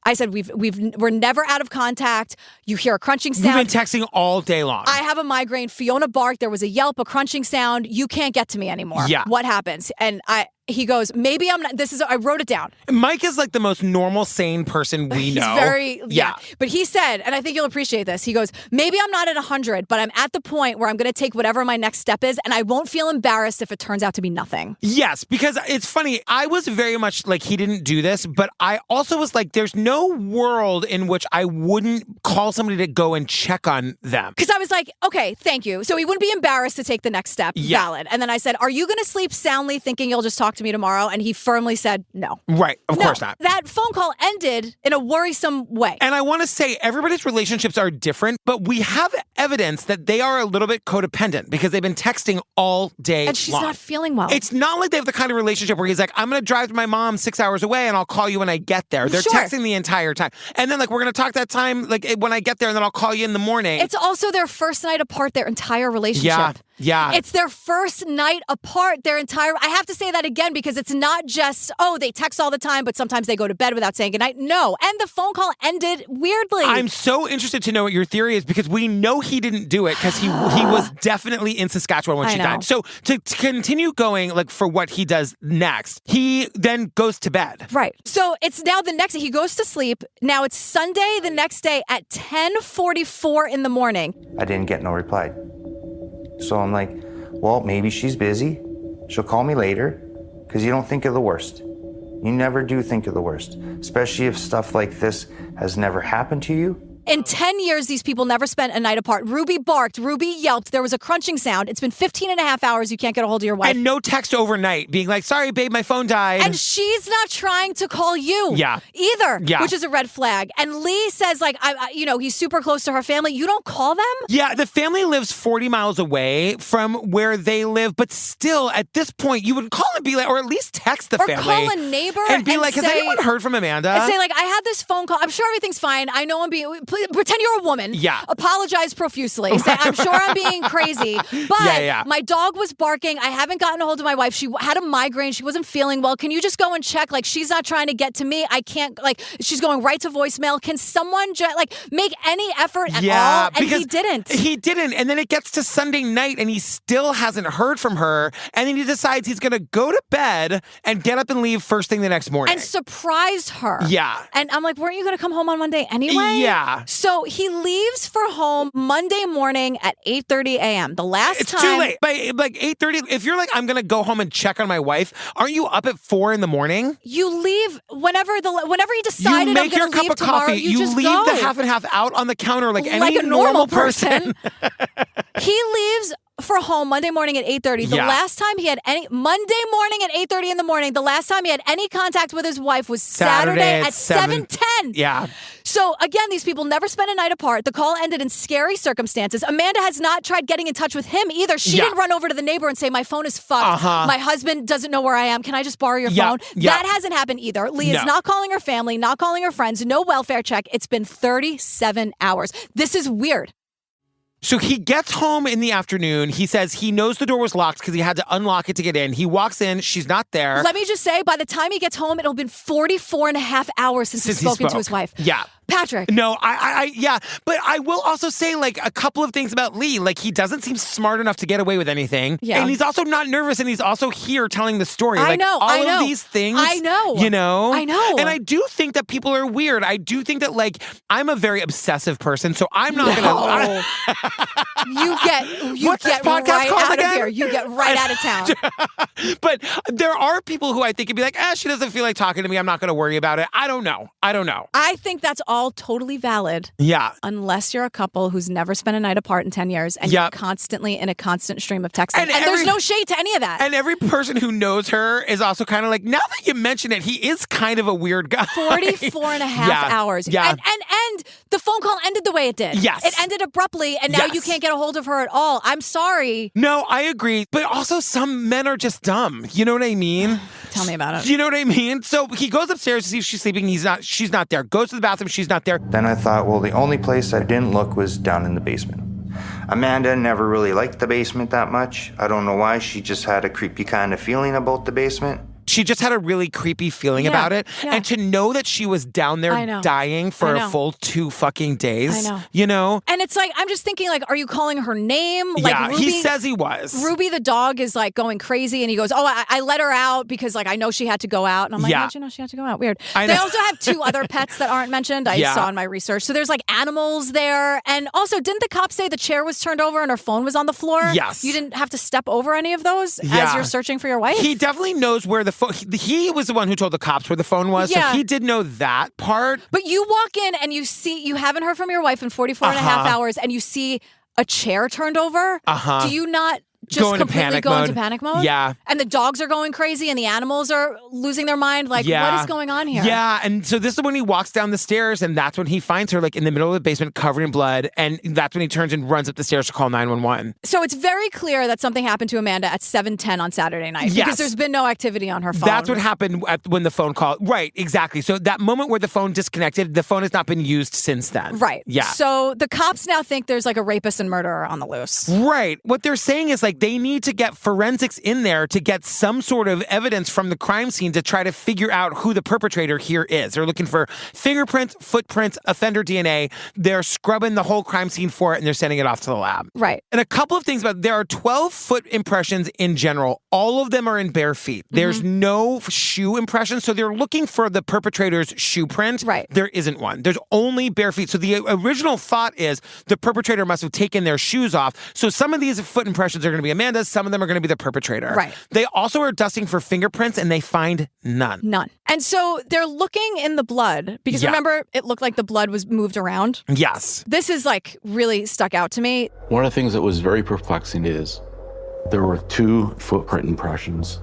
I said, we're never out of contact. You hear a crunching sound. We've been texting all day long. I have a migraine. Fiona barked. There was a yelp, a crunching sound. You can't get to me anymore. Yeah. What happens? And he goes, maybe I'm not, I wrote it down. Mike is like the most normal, sane person we know. He's very, yeah. But he said, and I think you'll appreciate this, he goes, maybe I'm not at 100, but I'm at the point where I'm going to take whatever my next step is, and I won't feel embarrassed if it turns out to be nothing. Yes, because it's funny. I was very much like, he didn't do this, but I also was like, there's no world in which I wouldn't call somebody to go and check on them. Because I was like, okay, thank you. So he wouldn't be embarrassed to take the next step. Yeah. Valid. And then I said, are you going to sleep soundly thinking you'll just talk to me tomorrow? And he firmly said no. Right. Of course not. That phone call ended in a worrisome way. And I want to say everybody's relationships are different, but we have evidence that they are a little bit codependent because they've been texting all day long. And she's not feeling well. It's not like they have the kind of relationship where he's like, I'm going to drive to my mom 6 hours away and I'll call you when I get there. They're texting the entire time. And then like, we're going to talk that time, like when I get there, and then I'll call you in the morning. It's also their first night apart, their entire relationship. Yeah. It's their first night apart, I have to say that again because it's not just, they text all the time, but sometimes they go to bed without saying goodnight. No. And the phone call ended weirdly. I'm so interested to know what your theory is because we know he didn't do it because he was definitely in Saskatchewan when she died. So to continue going like for what he does next, he then goes to bed. Right. So it's now the next day. He goes to sleep. Now it's Sunday the next day at 10:44 in the morning. I didn't get no reply. So I'm like, well, maybe she's busy. She'll call me later, because you don't think of the worst. You never do think of the worst, especially if stuff like this has never happened to you. In 10 years, these people never spent a night apart. Ruby barked. Ruby yelped. There was a crunching sound. It's been 15 and a half hours. You can't get a hold of your wife. And no text overnight being like, sorry, babe, my phone died. And she's not trying to call you either, which is a red flag. And Lee says, like, he's super close to her family. You don't call them? Yeah, the family lives 40 miles away from where they live. But still, at this point, you would call and be like, or at least text the family. Or call a neighbor and be like, has anyone heard from Amanda? And say, like, I had this phone call. I'm sure everything's fine. I know pretend you're a woman. Yeah. Apologize profusely. Say, I'm sure I'm being crazy, but my dog was barking. I haven't gotten a hold of my wife. She had a migraine. She wasn't feeling well. Can you just go and check? Like, she's not trying to get to me. I can't, like, she's going right to voicemail. Can someone make any effort at all? And he didn't. He didn't. And then it gets to Sunday night and he still hasn't heard from her. And then he decides he's going to go to bed and get up and leave first thing the next morning. And surprise her. Yeah. And I'm like, weren't you going to come home on Monday anyway? Yeah. So he leaves for home Monday morning at 8:30 a.m. The last it's time. Too late. By like 8:30, if you're like, I'm going to go home and check on my wife, aren't you up at 4 in the morning? You leave whenever you decided you make I'm your going to leave cup of tomorrow, coffee. You just leave go. the half and half out on the counter like any a normal person. He leaves for home Monday morning at 8:30. The last time he had Monday morning at 8:30 in the morning, the last time he had any contact with his wife was Saturday at 7:10. Yeah. So again, these people never spent a night apart. The call ended in scary circumstances. Amanda has not tried getting in touch with him either. She didn't run over to the neighbor and say, my phone is fucked. My husband doesn't know where I am. Can I just borrow your phone? That hasn't happened either. Lee is not calling her family, not calling her friends, no welfare check. It's been 37 hours. This is weird. So he gets home in the afternoon. He says he knows the door was locked because he had to unlock it to get in. He walks in. She's not there. Let me just say, by the time he gets home, it'll have been 44 and a half hours since he's spoken to his wife. Yeah. Patrick. No, yeah. But I will also say, like, a couple of things about Lee. Like, he doesn't seem smart enough to get away with anything. Yeah. And he's also not nervous, and he's also here telling the story. I Like, know. all of these things. I know. You know? I know. And I do think that people are weird. I do think that, like, I'm a very obsessive person, so I'm not going to... You What's get this podcast right called out again? of here. You get right out of town. But there are people who I think would be like, she doesn't feel like talking to me. I'm not going to worry about it. I don't know. I think that's all totally valid. Yeah. Unless you're a couple who's never spent a night apart in 10 years and you're constantly in a constant stream of texting. And there's no shade to any of that. And every person who knows her is also kind of like, now that you mention it, he is kind of a weird guy. 44 and a half hours. Yeah. And the phone call ended the way it did. Yes. It ended abruptly, and now you can't get a hold of her at all. I'm sorry. No, I agree. But also some men are just dumb. You know what I mean? Tell me about it. You know what I mean? So he goes upstairs to see if she's sleeping. She's not there. Goes to the bathroom. She's not there. Then I thought, well, the only place I didn't look was down in the basement. Amanda never really liked the basement that much. I don't know why. She just had a creepy kind of feeling about the basement. She just had a really creepy feeling about it. Yeah. And to know that she was down there dying for a full 2 fucking days. I know. You know? And it's like, I'm just thinking, like, are you calling her name? Yeah, like, Ruby, he says he was. Ruby the dog is like going crazy and he goes, I let her out because like I know she had to go out. And I'm like, how'd you know she had to go out? Weird. They also have 2 other pets that aren't mentioned. I saw in my research. So there's like animals there. And also, didn't the cop say the chair was turned over and her phone was on the floor? Yes. You didn't have to step over any of those as you're searching for your wife? He definitely knows where the phone... He was the one who told the cops where the phone was, so he did know that part. But you walk in and you see, you haven't heard from your wife in 44 and a half hours, and you see a chair turned over. Do you not just completely go into panic mode? Yeah. And the dogs are going crazy and the animals are losing their mind. Like, what is going on here? Yeah. And so this is when he walks down the stairs, and that's when he finds her like in the middle of the basement covered in blood. And that's when he turns and runs up the stairs to call 911. So it's very clear that something happened to Amanda at 7:10 on Saturday night. Because there's been no activity on her phone. That's what happened when the phone called. Right. Exactly. So that moment where the phone disconnected, the phone has not been used since then. Right. Yeah. So the cops now think there's like a rapist and murderer on the loose. Right. What they're saying is like they need to get forensics in there to get some sort of evidence from the crime scene to try to figure out who the perpetrator here is. They're looking for fingerprints, footprints, offender DNA. They're scrubbing the whole crime scene for it, and they're sending it off to the lab. Right. And a couple of things about there are 12 foot impressions in general. All of them are in bare feet. There's no shoe impressions, so they're looking for the perpetrator's shoe print. Right. There isn't one. There's only bare feet. So the original thought is the perpetrator must have taken their shoes off. So some of these foot impressions are going to be Amanda's, some of them are going to be the perpetrator. Right. They also are dusting for fingerprints, and they find none. None. And so they're looking in the blood because remember, it looked like the blood was moved around. Yes. This is like really stuck out to me. One of the things that was very perplexing is there were 2 footprint impressions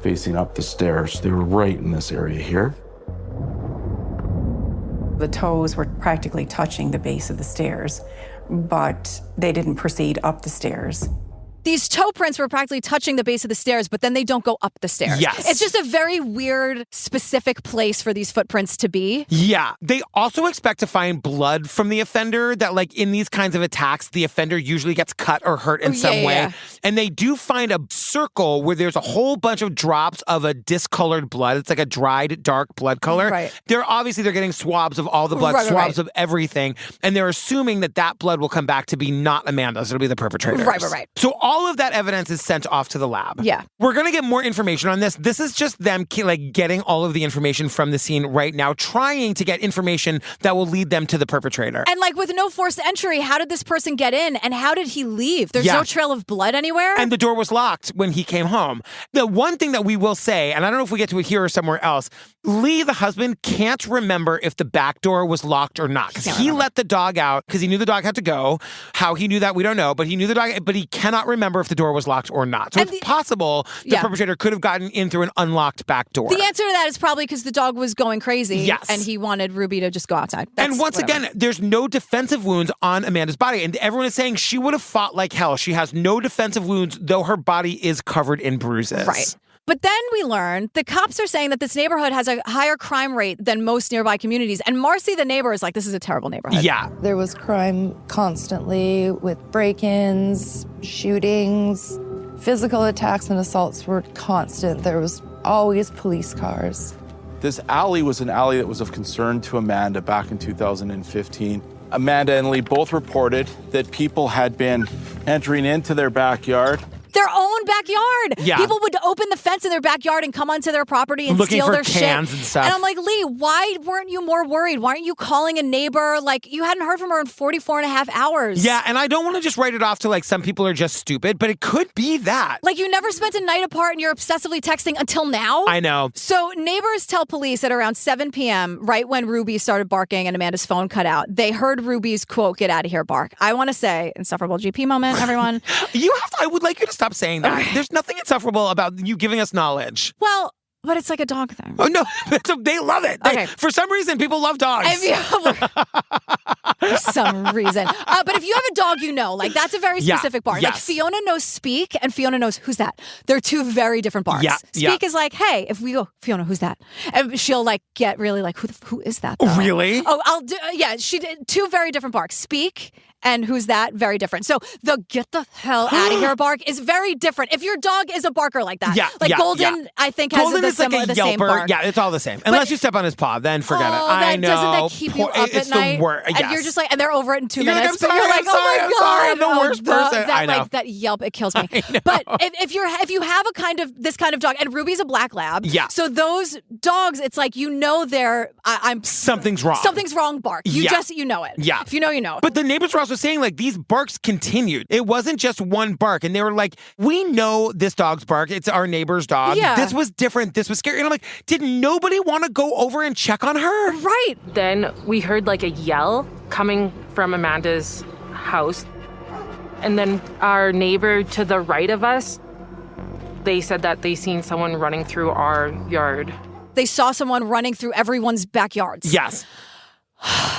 facing up the stairs. They were right in this area here. The toes were practically touching the base of the stairs, but they didn't proceed up the stairs. these toe prints were practically touching the base of the stairs, but then they don't go up the stairs. Yes. It's just a very weird, specific place for these footprints to be. Yeah. They also expect to find blood from the offender, that like in these kinds of attacks, the offender usually gets cut or hurt in some way. Yeah. And they do find a circle where there's a whole bunch of drops of a discolored blood. It's like a dried, dark blood color. Right. They're getting swabs of all the blood, swabs of everything. And they're assuming that blood will come back to be not Amanda's. It'll be the perpetrator's. Right. So all of that evidence is sent off to the lab. Yeah. We're going to get more information on this. This is just them like getting all of the information from the scene right now, trying to get information that will lead them to the perpetrator. And like with no forced entry, how did this person get in and how did he leave? There's no trail of blood anywhere. And the door was locked when he came home. The one thing that we will say, and I don't know if we get to it here or somewhere else, Lee, the husband, can't remember if the back door was locked or not. Because he let the dog out because he knew the dog had to go. How he knew that, we don't know. But he knew the dog, but he cannot remember if the door was locked or not. So it's possible the perpetrator could have gotten in through an unlocked back door. The answer to that is probably because the dog was going crazy. Yes. And he wanted Ruby to just go outside. And once again, there's no defensive wounds on Amanda's body. And everyone is saying she would have fought like hell. She has no defensive wounds, though her body is covered in bruises. Right. But then we learned the cops are saying that this neighborhood has a higher crime rate than most nearby communities. And Marcy, the neighbor, is like, this is a terrible neighborhood. Yeah. There was crime constantly with break-ins, shootings, physical attacks and assaults were constant. There was always police cars. This alley was an alley that was of concern to Amanda back in 2015. Amanda and Lee both reported that people had been entering into their backyard. Their own backyard. Yeah. People would open the fence in their backyard and come onto their property and looking steal for their cans shit. And stuff. And I'm like, Lee, why weren't you more worried? Why aren't you calling a neighbor? Like, you hadn't heard from her in 44 and a half hours. Yeah, and I don't want to just write it off to like some people are just stupid, but it could be that. Like, you never spent a night apart and you're obsessively texting until now? I know. So neighbors tell police at around 7 p.m., right when Ruby started barking and Amanda's phone cut out, they heard Ruby's, quote, "get out of here" bark. I want to say, insufferable GP moment, everyone. I would like you to stop saying that. Okay. There's nothing insufferable about you giving us knowledge. Well, but it's like a dog thing. Oh, no. They love it. Okay. For some reason, people love dogs. For some reason. But if you have a dog, you know. Like, that's a very specific bark. Yes. Like, Fiona knows Speak, and Fiona knows who's that. They're two very different barks. Yeah. Speak is like, hey, if we go, Fiona, who's that? And she'll, like, get really like, who is that, though? Really? Oh, I'll do, yeah, she did two very different barks. Speak and who's that? Very different. So the get the hell out of here bark is very different. If your dog is a barker like that. Golden, I think, has Golden the is like a the yelper. same bark. Yeah, it's all the same. Unless you step on his paw, then forget it. I know. Doesn't that keep you up it's at night? The worst. Yes. And you're just like, and they're over it in 2 You're minutes. like, I'm sorry, you're like, I'm sorry, oh my I'm God. sorry, I'm the worst person. That, I know. Like, that yelp, it kills me. I But if you have a kind of this kind of dog, and Ruby's a black lab. Yeah. So those dogs, it's like, they're something's wrong. Something's wrong bark. You know it. Yeah. If you know, you know it. But the neighbors were also saying, like, these barks continued. It wasn't just one bark. And they were like, we know this dog's bark. It's our neighbor's dog. Yeah. This was different. This was scary. And I'm like, did nobody want to go over and check on her? Right. Then we heard like a yell coming from Amanda's house. And then our neighbor to the right of us, they said that they seen someone running through our yard. They saw someone running through everyone's backyards. Yes.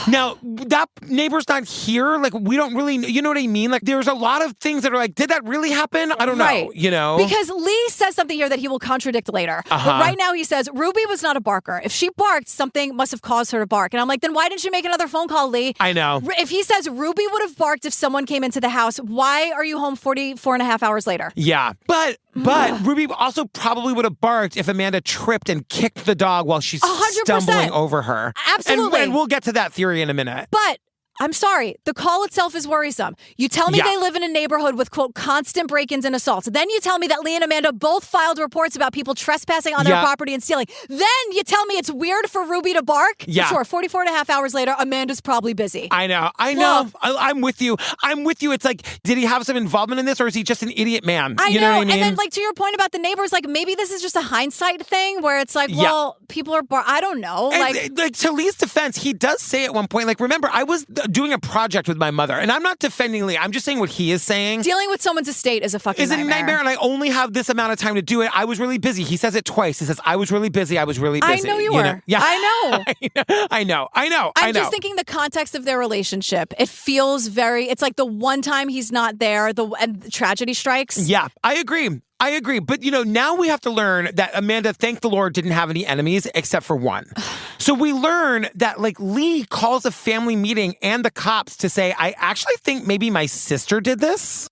Now, that neighbor's not here. Like, we don't really, you know what I mean? Like, there's a lot of things that are like, did that really happen? I don't know, you know? Because Lee says something here that he will contradict later. But right now he says, Ruby was not a barker. If she barked, something must have caused her to bark. And I'm like, then why didn't you make another phone call, Lee? I know. If he says Ruby would have barked if someone came into the house, why are you home 44 and a half hours later? Yeah. But Ruby also probably would have barked if Amanda tripped and kicked the dog while she's 100%. stumbling over her. Absolutely. And we'll get to that theory in a minute. But I'm sorry, the call itself is worrisome. You tell me they live in a neighborhood with, quote, constant break-ins and assaults. Then you tell me that Lee and Amanda both filed reports about people trespassing on their property and stealing. Then you tell me it's weird for Ruby to bark? Yeah. Sure, 44 and a half hours later, Amanda's probably busy. I know. I'm with you. It's like, did he have some involvement in this, or is he just an idiot man? I know what I mean? And then, like, to your point about the neighbors, like, maybe this is just a hindsight thing where it's like, well, people are I don't know. And, like, to Lee's defense, he does say at one point, like, remember, I was doing a project with my mother. And I'm not defending Lee. I'm just saying what he is saying. Dealing with someone's estate is a fucking nightmare. Is a nightmare, and I only have this amount of time to do it. I was really busy. He says it twice. He says, I was really busy. I was really busy. I know you were. Know? Yeah. I know. I know. I'm just thinking the context of their relationship. It feels it's like the one time he's not there, and the tragedy strikes. Yeah, I agree. But, now we have to learn that Amanda, thank the Lord, didn't have any enemies except for one. So we learn that, Lee calls a family meeting and the cops to say, I actually think maybe my sister did this.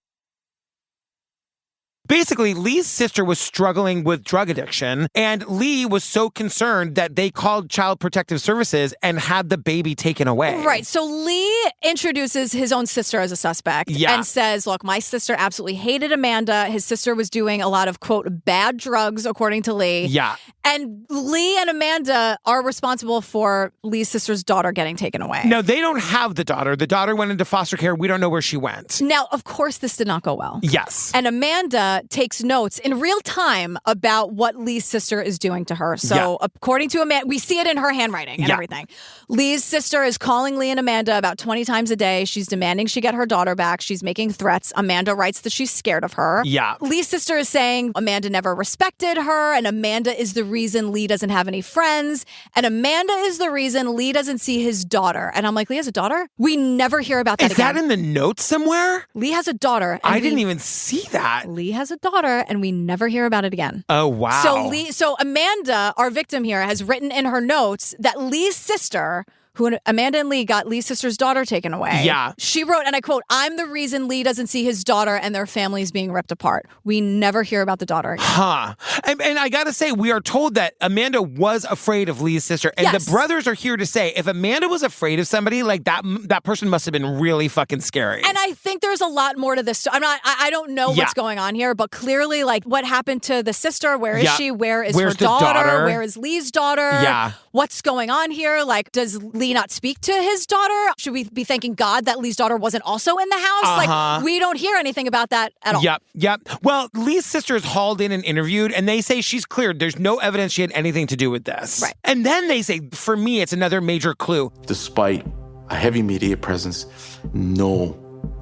Basically, Lee's sister was struggling with drug addiction, and Lee was so concerned that they called Child Protective Services and had the baby taken away. Right. So Lee introduces his own sister as a suspect and says, look, my sister absolutely hated Amanda. His sister was doing a lot of, quote, bad drugs, according to Lee. Yeah. And Lee and Amanda are responsible for Lee's sister's daughter getting taken away. No, they don't have the daughter. The daughter went into foster care. We don't know where she went. Now, of course, this did not go well. Yes. And Amanda takes notes in real time about what Lee's sister is doing to her. So according to Amanda, we see it in her handwriting and everything. Lee's sister is calling Lee and Amanda about 20 times a day. She's demanding she get her daughter back. She's making threats. Amanda writes that she's scared of her. Yeah. Lee's sister is saying Amanda never respected her, and Amanda is the reason Lee doesn't have any friends, and Amanda is the reason Lee doesn't see his daughter. And I'm like, Lee has a daughter? We never hear about that again. Is that in the notes somewhere? Lee has a daughter. I didn't even see that. Lee has a daughter, and we never hear about it again. Oh, wow. So Amanda, our victim here, has written in her notes that Lee's sister, who Amanda and Lee got Lee's sister's daughter taken away. Yeah. She wrote, and I quote, I'm the reason Lee doesn't see his daughter and their families being ripped apart. We never hear about the daughter again. Huh. And I got to say, we are told that Amanda was afraid of Lee's sister. And the brothers are here to say, if Amanda was afraid of somebody, that person must have been really fucking scary. And I think there's a lot more to this. I don't know what's going on here, but clearly, what happened to the sister? Where is she? Where's her daughter? Where is Lee's daughter? Yeah. What's going on here? Does Lee not speak to his daughter? Should we be thanking God that Lee's daughter wasn't also in the house? We don't hear anything about that at all. Yep. Well, Lee's sister is hauled in and interviewed, and they say she's cleared. There's no evidence she had anything to do with this. Right. And then they say, for me, it's another major clue. Despite a heavy media presence, no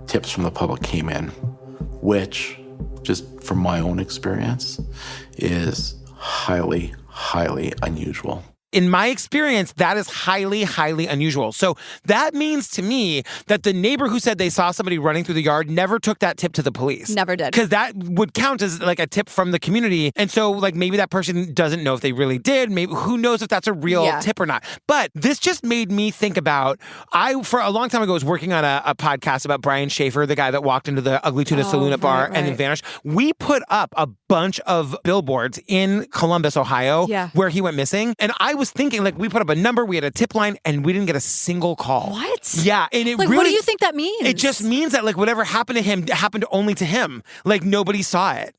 tips from the public came in, which, just from my own experience, is highly, highly unusual. In my experience, that is highly, highly unusual. So that means to me that the neighbor who said they saw somebody running through the yard never took that tip to the police. Never did. Because that would count as a tip from the community. And so maybe that person doesn't know if they really did. Maybe who knows if that's a real tip or not. But this just made me think about, for a long time ago, was working on a podcast about Brian Schaefer, the guy that walked into the Ugly Tuna Saloon at bar and then vanished. We put up a bunch of billboards in Columbus, Ohio, where he went missing. And I was thinking, we put up a number, we had a tip line, and we didn't get a single call. What? Yeah, and it really... what do you think that means? It just means that, whatever happened to him happened only to him. Nobody saw it,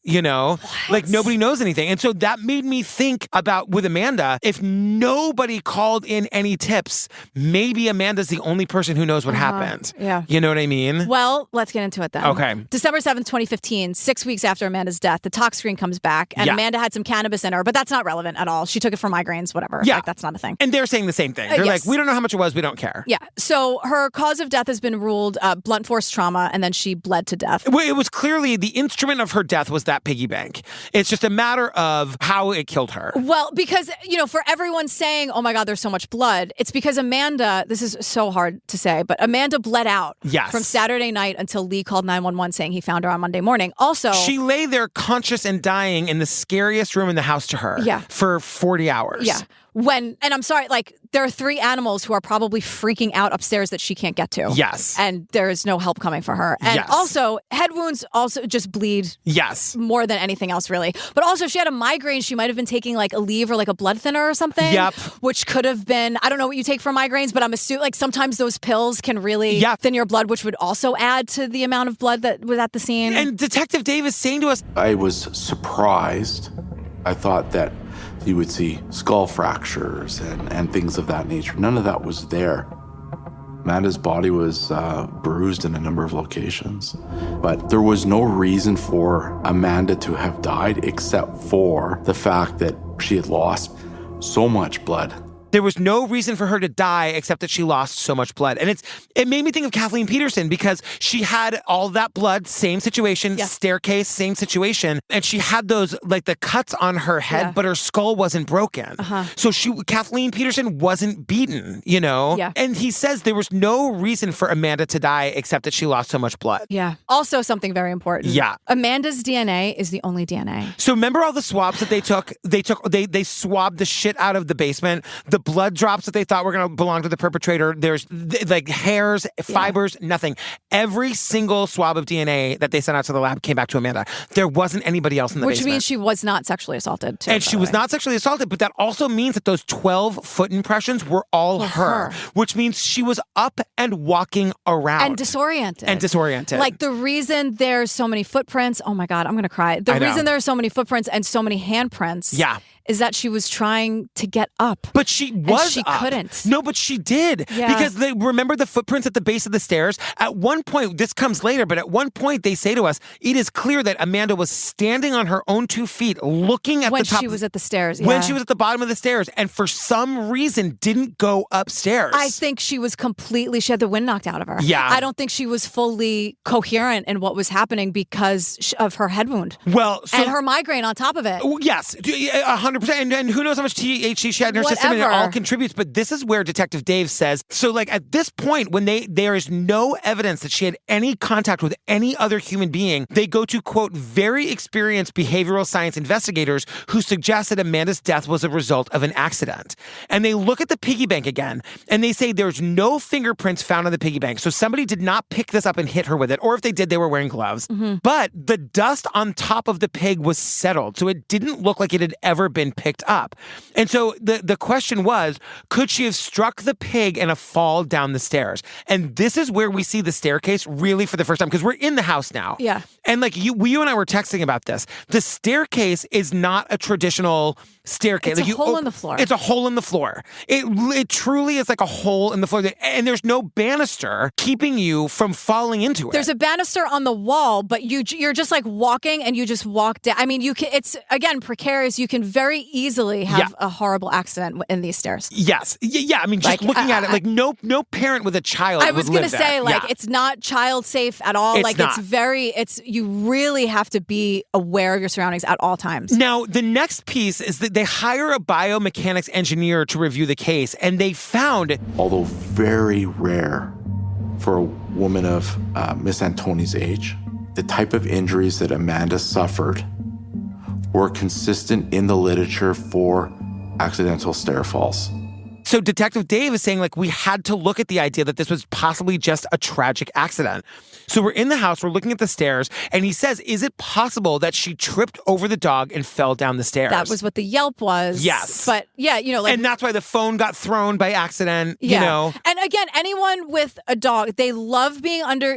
What? Nobody knows anything. And so that made me think about, with Amanda, if nobody called in any tips, maybe Amanda's the only person who knows what happened. Yeah. You know what I mean? Well, let's get into it then. Okay. December 7th, 2015, 6 weeks after Amanda's death, the talk screen comes back, and Amanda had some cannabis in her, but that's not relevant at all. She took it for migraines, whatever. Yeah. That's not a thing. And they're saying the same thing. They're we don't know how much it was, we don't care. Yeah. So her cause of death has been ruled blunt force trauma, and then she bled to death. Well, it was clearly the instrument of her death was that piggy bank. It's just a matter of how it killed her. Well, because, for everyone saying, oh my God, there's so much blood, it's because Amanda, this is so hard to say, but Amanda bled out from Saturday night until Lee called 911 saying he found her on Monday morning. Also, she lay there conscious and dying in the scariest room in the house to her for 40 hours. Yeah. And I'm sorry, there are 3 animals who are probably freaking out upstairs that she can't get to. Yes. And there is no help coming for her. And also, head wounds also just bleed. Yes. More than anything else, really. But also, if she had a migraine, she might have been taking a Aleve or a blood thinner or something. Yep. Which could have been, I don't know what you take for migraines, but I'm assuming sometimes those pills can really thin your blood, which would also add to the amount of blood that was at the scene. And Detective Dave is saying to us, I was surprised. I thought that you would see skull fractures and things of that nature. None of that was there. Amanda's body was bruised in a number of locations, but there was no reason for Amanda to have died except for the fact that she had lost so much blood. There was no reason for her to die except that she lost so much blood. And it made me think of Kathleen Peterson because she had all that blood, same situation, staircase, same situation. And she had those, like the cuts on her head, but her skull wasn't broken. So Kathleen Peterson wasn't beaten, you know? Yeah. And he says there was no reason for Amanda to die except that she lost so much blood. Yeah. Also something very important. Yeah. Amanda's DNA is the only DNA. So remember all the swabs that they took? They swabbed the shit out of the basement. The blood drops that they thought were going to belong to the perpetrator. There's like hairs, fibers, nothing. Every single swab of DNA that they sent out to the lab came back to Amanda. There wasn't anybody else in the basement. Which means she was not sexually assaulted, too. And she was not sexually assaulted, but that also means that those 12 foot impressions were all her, which means she was up and walking around. And disoriented. Like the reason there's so many footprints, oh my God, I'm going to cry. The reason there are so many footprints and so many handprints is that she was trying to get up. But she was and she up. couldn't. No, but she did. Yeah. Because remember the footprints at the base of the stairs? At one point, this comes later, but at one point they say to us, it is clear that Amanda was standing on her own 2 feet looking at the top. When she was at the stairs. When she was at the bottom of the stairs and for some reason didn't go upstairs. I think she was she had the wind knocked out of her. Yeah. I don't think she was fully coherent in what was happening because of her head wound. Well, and her migraine on top of it. Yes, 100%. And who knows how much THC she had in her system, and it all contributes. But this is where Detective Dave says, so like at this point, when there is no evidence that she had any contact with any other human being, they go to, quote, very experienced behavioral science investigators who suggest that Amanda's death was a result of an accident. And they look at the piggy bank again, and they say there's no fingerprints found on the piggy bank. So somebody did not pick this up and hit her with it. Or if they did, they were wearing gloves. But the dust on top of the pig was settled. So it didn't look like it had ever been picked up. And so the question was, could she have struck the pig in a fall down the stairs? And this is where we see the staircase really for the first time, because we're in the house now. Yeah. And like you and I were texting about this. The staircase is not a traditional staircase. It's a hole in the floor. It's a hole in the floor. It truly is like a hole in the floor. And there's no banister keeping you from falling into it. There's a banister on the wall, but you're just like walking and you just walk down. I mean, it's again precarious. You can very easily have a horrible accident in these stairs. Yes. Yeah. I mean, just like, looking at it, like no parent with a child would live there. I was going to say, like, it's not child safe at all. You really have to be aware of your surroundings at all times. Now, the next piece is that they hire a biomechanics engineer to review the case, and they found, although very rare for a woman of Miss Antoni's age, the type of injuries that Amanda suffered were consistent in the literature for accidental stair falls. So Detective Dave is saying, like, we had to look at the idea that this was possibly just a tragic accident. So we're in the house, we're looking at the stairs, and he says, is it possible that she tripped over the dog and fell down the stairs? That was what the yelp was. Yes. But yeah, and that's why the phone got thrown by accident, you know. And again, anyone with a dog,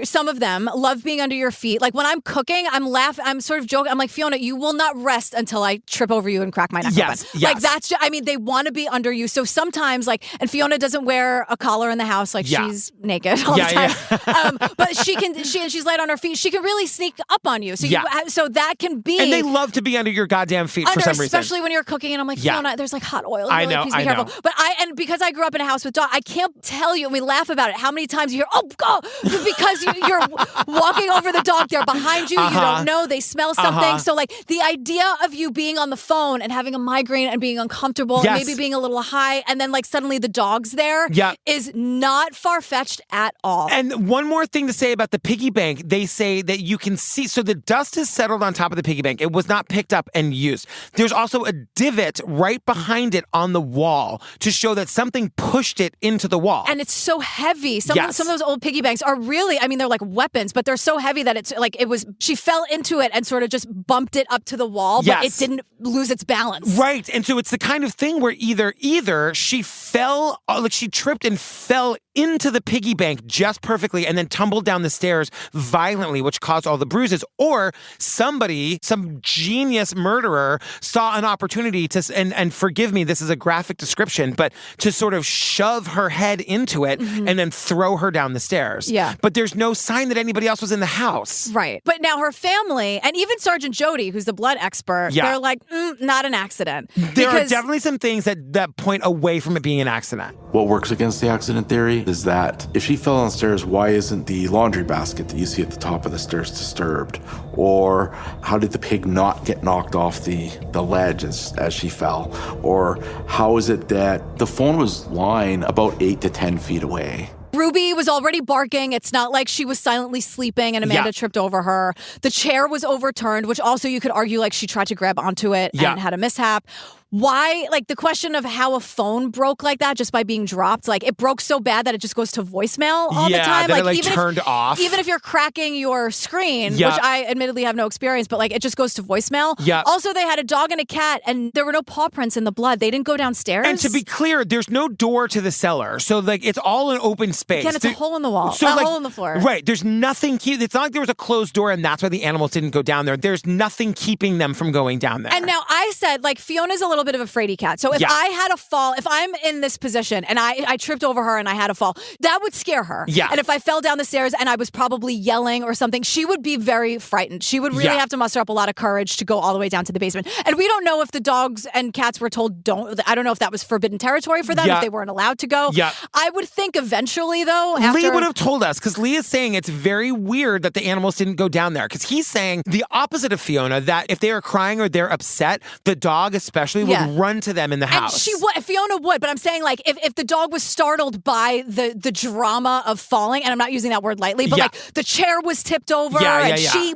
some of them love being under your feet. Like when I'm cooking, I'm laughing, I'm sort of joking. I'm like, Fiona, you will not rest until I trip over you and crack my neck open. Like that's they want to be under you. So sometimes and Fiona doesn't wear a collar in the house. Like she's naked all the time. But she's light on her feet. She can really sneak up on you. So so that can be. And they love to be under your goddamn feet for some reason. Especially when you're cooking. And I'm like, Fiona, there's like hot oil. I know. Please be careful. But because I grew up in a house with dogs, I can't tell you, and we laugh about it, how many times you hear, because you're walking over the dog. They're behind you. You don't know. They smell something. So like the idea of you being on the phone and having a migraine and being uncomfortable and maybe being a little high and then like suddenly the dog's there is not far-fetched at all. And one more thing to say about the piggy bank, they say that you can see, so the dust has settled on top of the piggy bank. It was not picked up and used. There's also a divot right behind it on the wall to show that something pushed it into the wall. And it's so heavy. Some of those old piggy banks are really, they're like weapons, but they're so heavy that it's like she fell into it and sort of just bumped it up to the wall, but it didn't lose its balance. Right. And so it's the kind of thing where either she fell, like she tripped and fell into the piggy bank just perfectly and then tumbled down the stairs violently, which caused all the bruises. Or somebody, some genius murderer, saw an opportunity to, and forgive me, this is a graphic description, but to sort of shove her head into it and then throw her down the stairs. Yeah. But there's no sign that anybody else was in the house. Right. But now her family, and even Sergeant Jody, who's the blood expert, they're like, not an accident. There are definitely some things that point away from it being an accident. What works against the accident theory is that if she fell downstairs, why isn't the laundry basket that you see at the top of the stairs disturbed? Or how did the pig not get knocked off the ledge as she fell? Or how is it that the phone was lying about 8 to 10 feet away? Ruby was already barking. It's not like she was silently sleeping and Amanda tripped over her. The chair was overturned, which also you could argue like she tried to grab onto it and had a mishap. Why, like the question of how a phone broke like that just by being dropped, like it broke so bad that it just goes to voicemail all the time. That Like, it even turned off. Even if you're cracking your screen, which I admittedly have no experience, but like it just goes to voicemail. Yeah. Also, they had a dog and a cat and there were no paw prints in the blood. They didn't go downstairs. And to be clear, there's no door to the cellar. So like it's all an open space. Again, it's a hole in the wall. So, a hole in the floor. Right. There's nothing. It's not like there was a closed door and that's why the animals didn't go down there. There's nothing keeping them from going down there. And now I said, like, Fiona's a little bit of a fraidy cat. So if I had a fall, if I'm in this position and I tripped over her and I had a fall, that would scare her. Yeah. And if I fell down the stairs and I was probably yelling or something, she would be very frightened. She would really have to muster up a lot of courage to go all the way down to the basement. And we don't know if the dogs and cats were told I don't know if that was forbidden territory for them, if they weren't allowed to go. Yeah. I would think eventually, though, Lee would have told us, because Lee is saying it's very weird that the animals didn't go down there. Because he's saying the opposite of Fiona, that if they are crying or they're upset, the dog especially would run to them in the house. And she would, Fiona would, but I'm saying, like, if the dog was startled by the drama of falling, and I'm not using that word lightly, but like the chair was tipped over and she,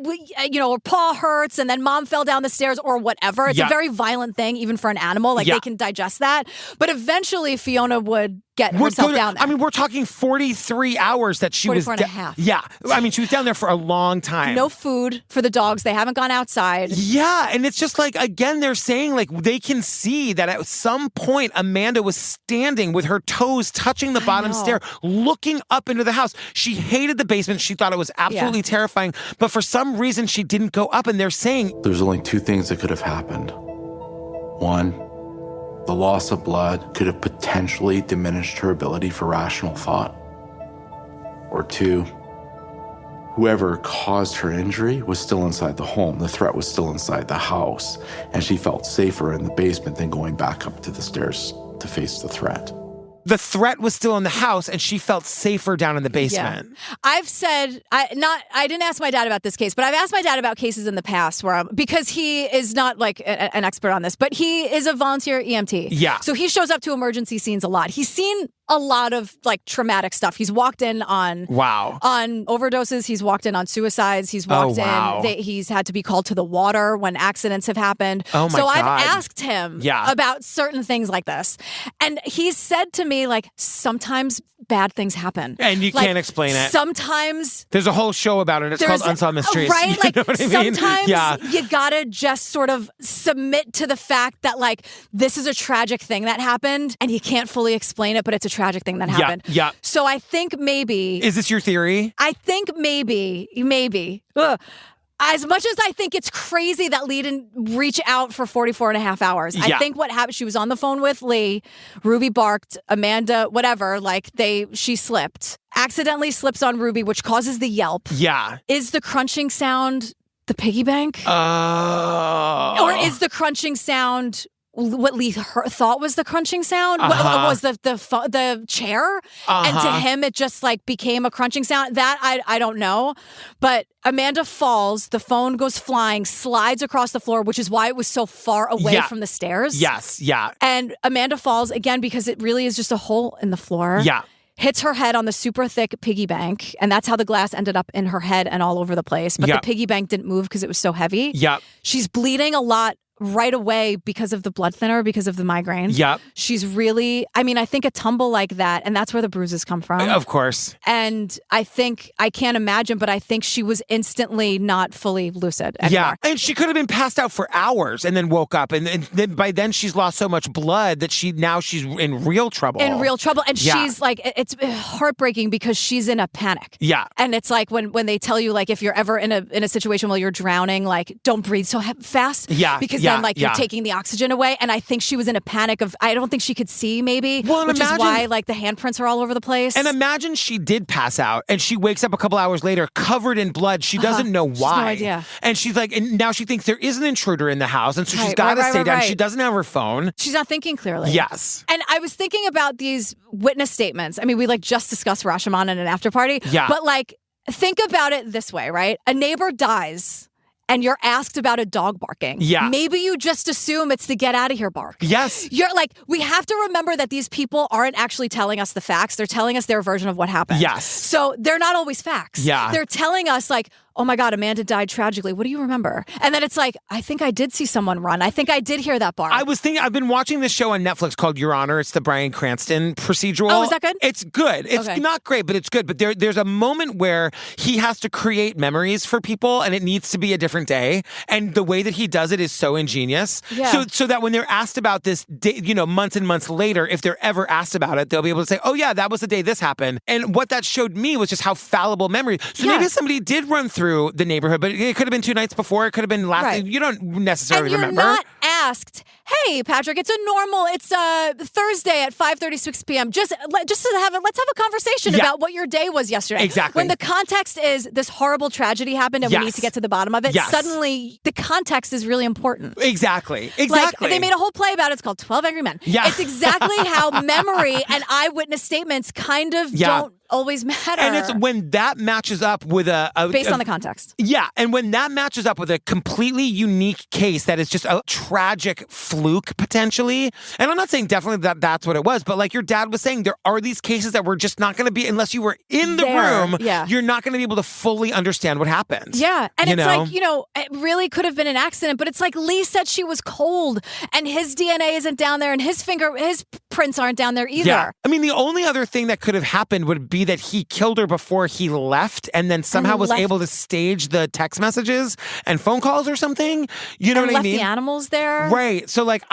her paw hurts and then mom fell down the stairs or whatever. It's a very violent thing, even for an animal. Like they can digest that. But eventually Fiona would get herself down there. I mean, we're talking 43 hours that she was 44 and a half. Yeah. I mean, she was down there for a long time. No food for the dogs. They haven't gone outside. Yeah. And it's just like, again, they're saying like they can see that at some point Amanda was standing with her toes touching the bottom stair, looking up into the house. She hated the basement. She thought it was absolutely terrifying. But for some reason, she didn't go up. And they're saying there's only two things that could have happened. One, the loss of blood could have potentially diminished her ability for rational thought. Or two, whoever caused her injury was still inside the home. The threat was still inside the house, and she felt safer in the basement than going back up to the stairs to face the threat. The threat was still in the house and she felt safer down in the basement. Yeah. I've said, I didn't ask my dad about this case, but I've asked my dad about cases in the past where, because he is not like an expert on this, but he is a volunteer EMT. Yeah. So he shows up to emergency scenes a lot. He's seen a lot of like traumatic stuff. He's walked in on overdoses. He's walked in on suicides. He's walked in. He's had to be called to the water when accidents have happened. Oh my God. God. I've asked him about certain things like this. And he's said to me, like, sometimes bad things happen. And you can't explain it. Sometimes there's a whole show about it. It's called Unsolved Mysteries. Right? Like, you know what I mean? Sometimes you gotta just sort of submit to the fact that, like, this is a tragic thing that happened and you can't fully explain it, but it's a tragic thing that happened. Yeah. So I think maybe... Is this your theory? I think maybe. As much as I think it's crazy that Lee didn't reach out for 44 and a half hours, I think what happened, she was on the phone with Lee, Ruby barked, Amanda, whatever, like she slipped. Accidentally slips on Ruby, which causes the yelp. Yeah. Is the crunching sound the piggy bank? Or is the crunching sound what Lee thought was the crunching sound? What was the chair? And to him, it just like became a crunching sound. That I don't know. But Amanda falls, the phone goes flying, slides across the floor, which is why it was so far away from the stairs. Yes, yeah. And Amanda falls again because it really is just a hole in the floor. Yeah. Hits her head on the super thick piggy bank, and that's how the glass ended up in her head and all over the place. But the piggy bank didn't move because it was so heavy. Yeah. She's bleeding a lot right away because of the blood thinner, because of the migraine. Yep. She's really, I mean, I think a tumble like that, and that's where the bruises come from. Of course. And I think, I can't imagine, but I think she was instantly not fully lucid anymore. Yeah. And she could have been passed out for hours and then woke up. And then by then she's lost so much blood that she's in real trouble. In real trouble. And Yeah. she's like, it's heartbreaking because she's in a panic. Yeah. And it's like when they tell you, like, if you're ever in a situation where you're drowning, like, don't breathe so fast. Yeah. Because then, like, you're taking the oxygen away. And I think she was in a panic of, I don't think she could see, maybe. Well, which is why, like, the handprints are all over the place. And imagine she did pass out and she wakes up a couple hours later covered in blood. She doesn't know why. She has no idea. And she's like, and now she thinks there is an intruder in the house. And so she's Right, got to right, stay right, down. right. She doesn't have her phone. She's not thinking clearly. Yes. And I was thinking about these witness statements. I mean, we like just discussed Rashomon in an after party. Yeah. But like, think about it this way, right? A neighbor dies and you're asked about a dog barking. Yeah. Maybe you just assume it's the get out of here bark. Yes. You're like, we have to remember that these people aren't actually telling us the facts. They're telling us their version of what happened. Yes. So they're not always facts. Yeah. They're telling us like, oh my God, Amanda died tragically. What do you remember? And then it's like, I think I did see someone run. I think I did hear that bark. I've been watching this show on Netflix called Your Honor. It's the Bryan Cranston procedural. Oh, is that good? It's good. It's Okay. not great, but it's good. But there's a moment where he has to create memories for people and it needs to be a different day. And the way that he does it is so ingenious. Yeah. So that when they're asked about this day, months and months later, if they're ever asked about it, they'll be able to say, oh yeah, that was the day this happened. And what that showed me was just how fallible memory. So maybe somebody did run through the neighborhood, but it could have been 2 nights before. It could have been last. Right. You don't necessarily and you're remember. not asked, hey, Patrick, it's Thursday at 5:36 p.m. Let's have a conversation about what your day was yesterday. Exactly. When the context is this horrible tragedy happened and we need to get to the bottom of it, suddenly the context is really important. Exactly. Like, they made a whole play about it. It's called 12 Angry Men. Yeah. It's exactly how memory and eyewitness statements kind of don't always matter. And it's when that matches up with based on the context. Yeah. And when that matches up with a completely unique case that is just a tragic fluke, potentially. And I'm not saying definitely that's what it was, but like your dad was saying, there are these cases that we're just not going to be, unless you were in the room, you're not going to be able to fully understand what happened. Yeah. And it's like, it really could have been an accident, but it's like Lee said she was cold and his DNA isn't down there and his prints aren't down there either. Yeah. I mean, the only other thing that could have happened would be that he killed her before he left and then somehow was able to stage the text messages and phone calls or something. You know what I mean? Left the animals there. Right. So like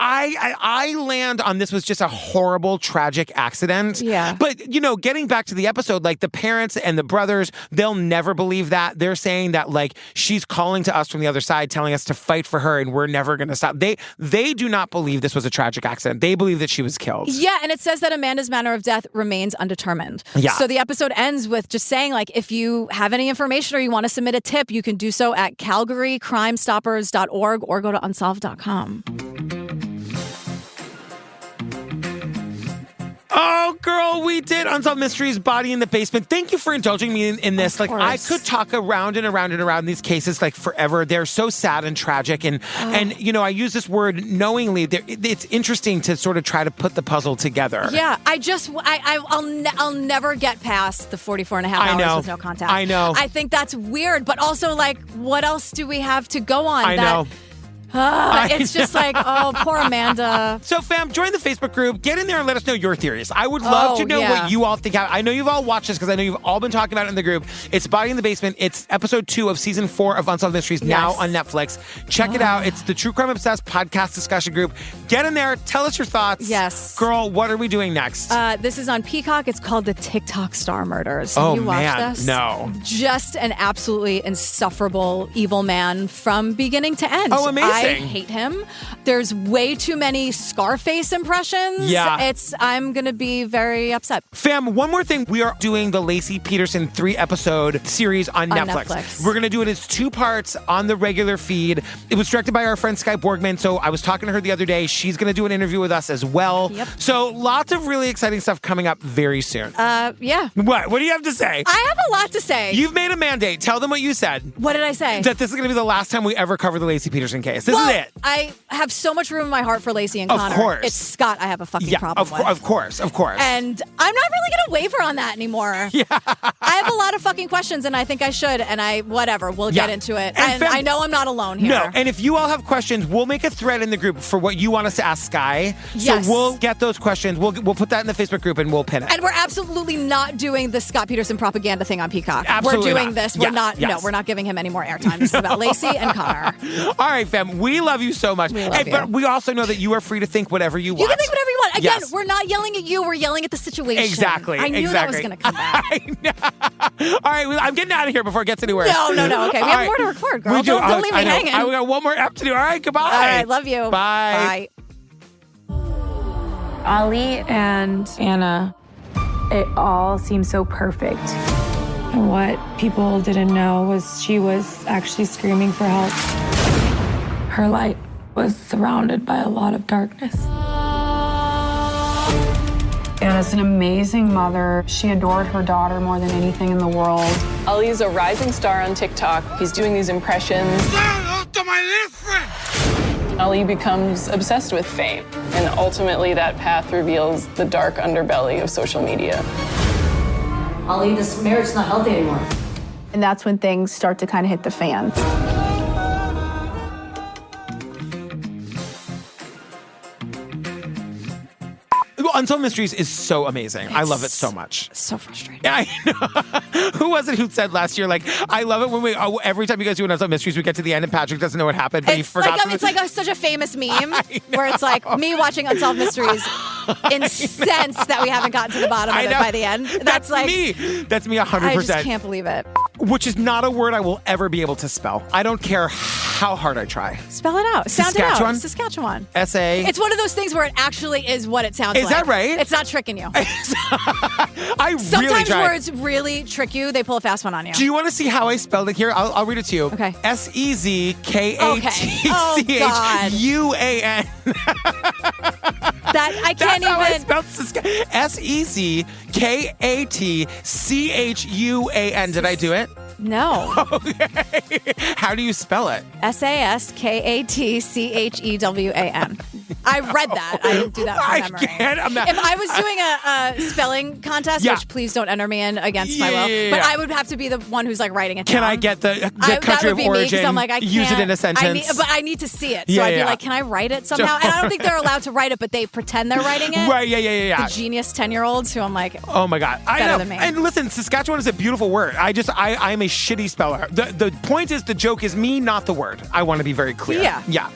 I land on this was just a horrible, tragic accident. Yeah. But, getting back to the episode, like the parents and the brothers, they'll never believe that. They're saying that like she's calling to us from the other side, telling us to fight for her and we're never going to stop. They do not believe this was a tragic accident. They believe that she was killed. Yeah. And it says that Amanda's manner of death remains undetermined. Yeah. So the episode ends with just saying like, if you have any information or you want to submit a tip, you can do so at calgarycrimestoppers.org or go to unsolved.com. Oh, girl, we did Unsolved Mysteries, Body in the Basement. Thank you for indulging me in this. Like, I could talk around and around and around these cases like forever. They're so sad and tragic. And I use this word knowingly. It's interesting to sort of try to put the puzzle together. Yeah, I'll never get past the 44 and a half hours with no contact. I know. I think that's weird, but also like, what else do we have to go on? I know. It's just like, oh, poor Amanda. So, fam, join the Facebook group. Get in there and let us know your theories. I would love to know what you all think. I know you've all watched this because I know you've all been talking about it in the group. It's Body in the Basement. It's episode 2 of season 4 of Unsolved Mysteries now on Netflix. Check it out. It's the True Crime Obsessed podcast discussion group. Get in there. Tell us your thoughts. Yes. Girl, what are we doing next? This is on Peacock. It's called The TikTok Star Murders. Have you watched this? No. Just an absolutely insufferable evil man from beginning to end. Oh, amazing. I hate him. There's way too many Scarface impressions. Yeah. I'm going to be very upset. Fam, one more thing. We are doing the Lacey Peterson 3-episode series on Netflix. We're going to do it as 2 parts on the regular feed. It was directed by our friend Sky Borgman, so I was talking to her the other day. She's going to do an interview with us as well. Yep. So lots of really exciting stuff coming up very soon. Yeah. What do you have to say? I have a lot to say. You've made a mandate. Tell them what you said. What did I say? That this is going to be the last time we ever cover the Lacey Peterson case. This is it. I have so much room in my heart for Lacey and Of Connor. course. It's Scott I have a fucking problem with. Of course. And I'm not really going to waver on that anymore. Yeah. I have a lot of fucking questions, and I think I should, and we'll get into it. And I know I'm not alone here. No, and if you all have questions, we'll make a thread in the group for what you want us to ask Sky. Yes. So we'll get those questions. We'll put that in the Facebook group, and we'll pin it. And we're absolutely not doing the Scott Peterson propaganda thing on Peacock. Absolutely we're doing not. this. Yes, We're not. yes. No, we're not giving him any more airtime. This is about Lacey and Connor. All right, fam. We love you so much. We love you. But we also know that you are free to think whatever you want. You can think whatever you want. Again, Yes. we're not yelling at you. We're yelling at the situation. Exactly. I knew that was going to come back. All right, I'm getting out of here before it gets any worse. No. Okay, we All have right. more to record, girl. We do. Don't leave me I know. hanging. We got one more app to do. All right, goodbye. All right, love you. Bye. Ollie and Anna, it all seemed so perfect. And what people didn't know was she was actually screaming for help. Her light was surrounded by a lot of darkness. Anna's an amazing mother. She adored her daughter more than anything in the world. Ollie's a rising star on TikTok. He's doing these impressions. Ollie becomes obsessed with fame, and ultimately that path reveals the dark underbelly of social media. Ollie, this marriage is not healthy anymore. And that's when things start to kind of hit the fan. Unsolved Mysteries is so amazing. I love it so much. So frustrating. I know. Who was it who said last year, like, I love it when every time you guys do an Unsolved Mysteries, we get to the end and Patrick doesn't know what happened, but he forgot. It's like such a famous meme where it's like me watching Unsolved Mysteries incensed that we haven't gotten to the bottom of it by the end. That's like me. That's me 100%. I just can't believe it. Which is not a word I will ever be able to spell. I don't care how hard I try. Spell it out. Sound it out. Saskatchewan. S-A. It's one of those things where it actually is what it sounds like. Is that right? It's not tricking you. Sometimes words really trick you. They pull a fast one on you. Do you want to see how I spelled it here? I'll read it to you. Okay. S-E-Z-K-A-T-C-H-U-A-N. That I can't That's how I even. spelled S-E-Z-K-A-T-C-H-U-A-N. Did I do it? No. Okay. How do you spell it? S-A-S-K-A-T-C-H-E-W-A-N. I read that. I didn't do that from memory. If I was doing a spelling contest, which please don't enter me in against my will, but I would have to be the one who's like writing it down. Can I get the country that would of be origin? Me, I'm like, I use it in a sentence. but I need to see it. So I'd be like, can I write it somehow? And I don't think they're allowed to write it, but they pretend they're writing it. Right, yeah. The genius 10-year-olds who I'm like, oh my God. I know. than me. And listen, Saskatchewan is a beautiful word. I'm a shitty speller. The point is, the joke is me, not the word. I want to be very clear. Yeah.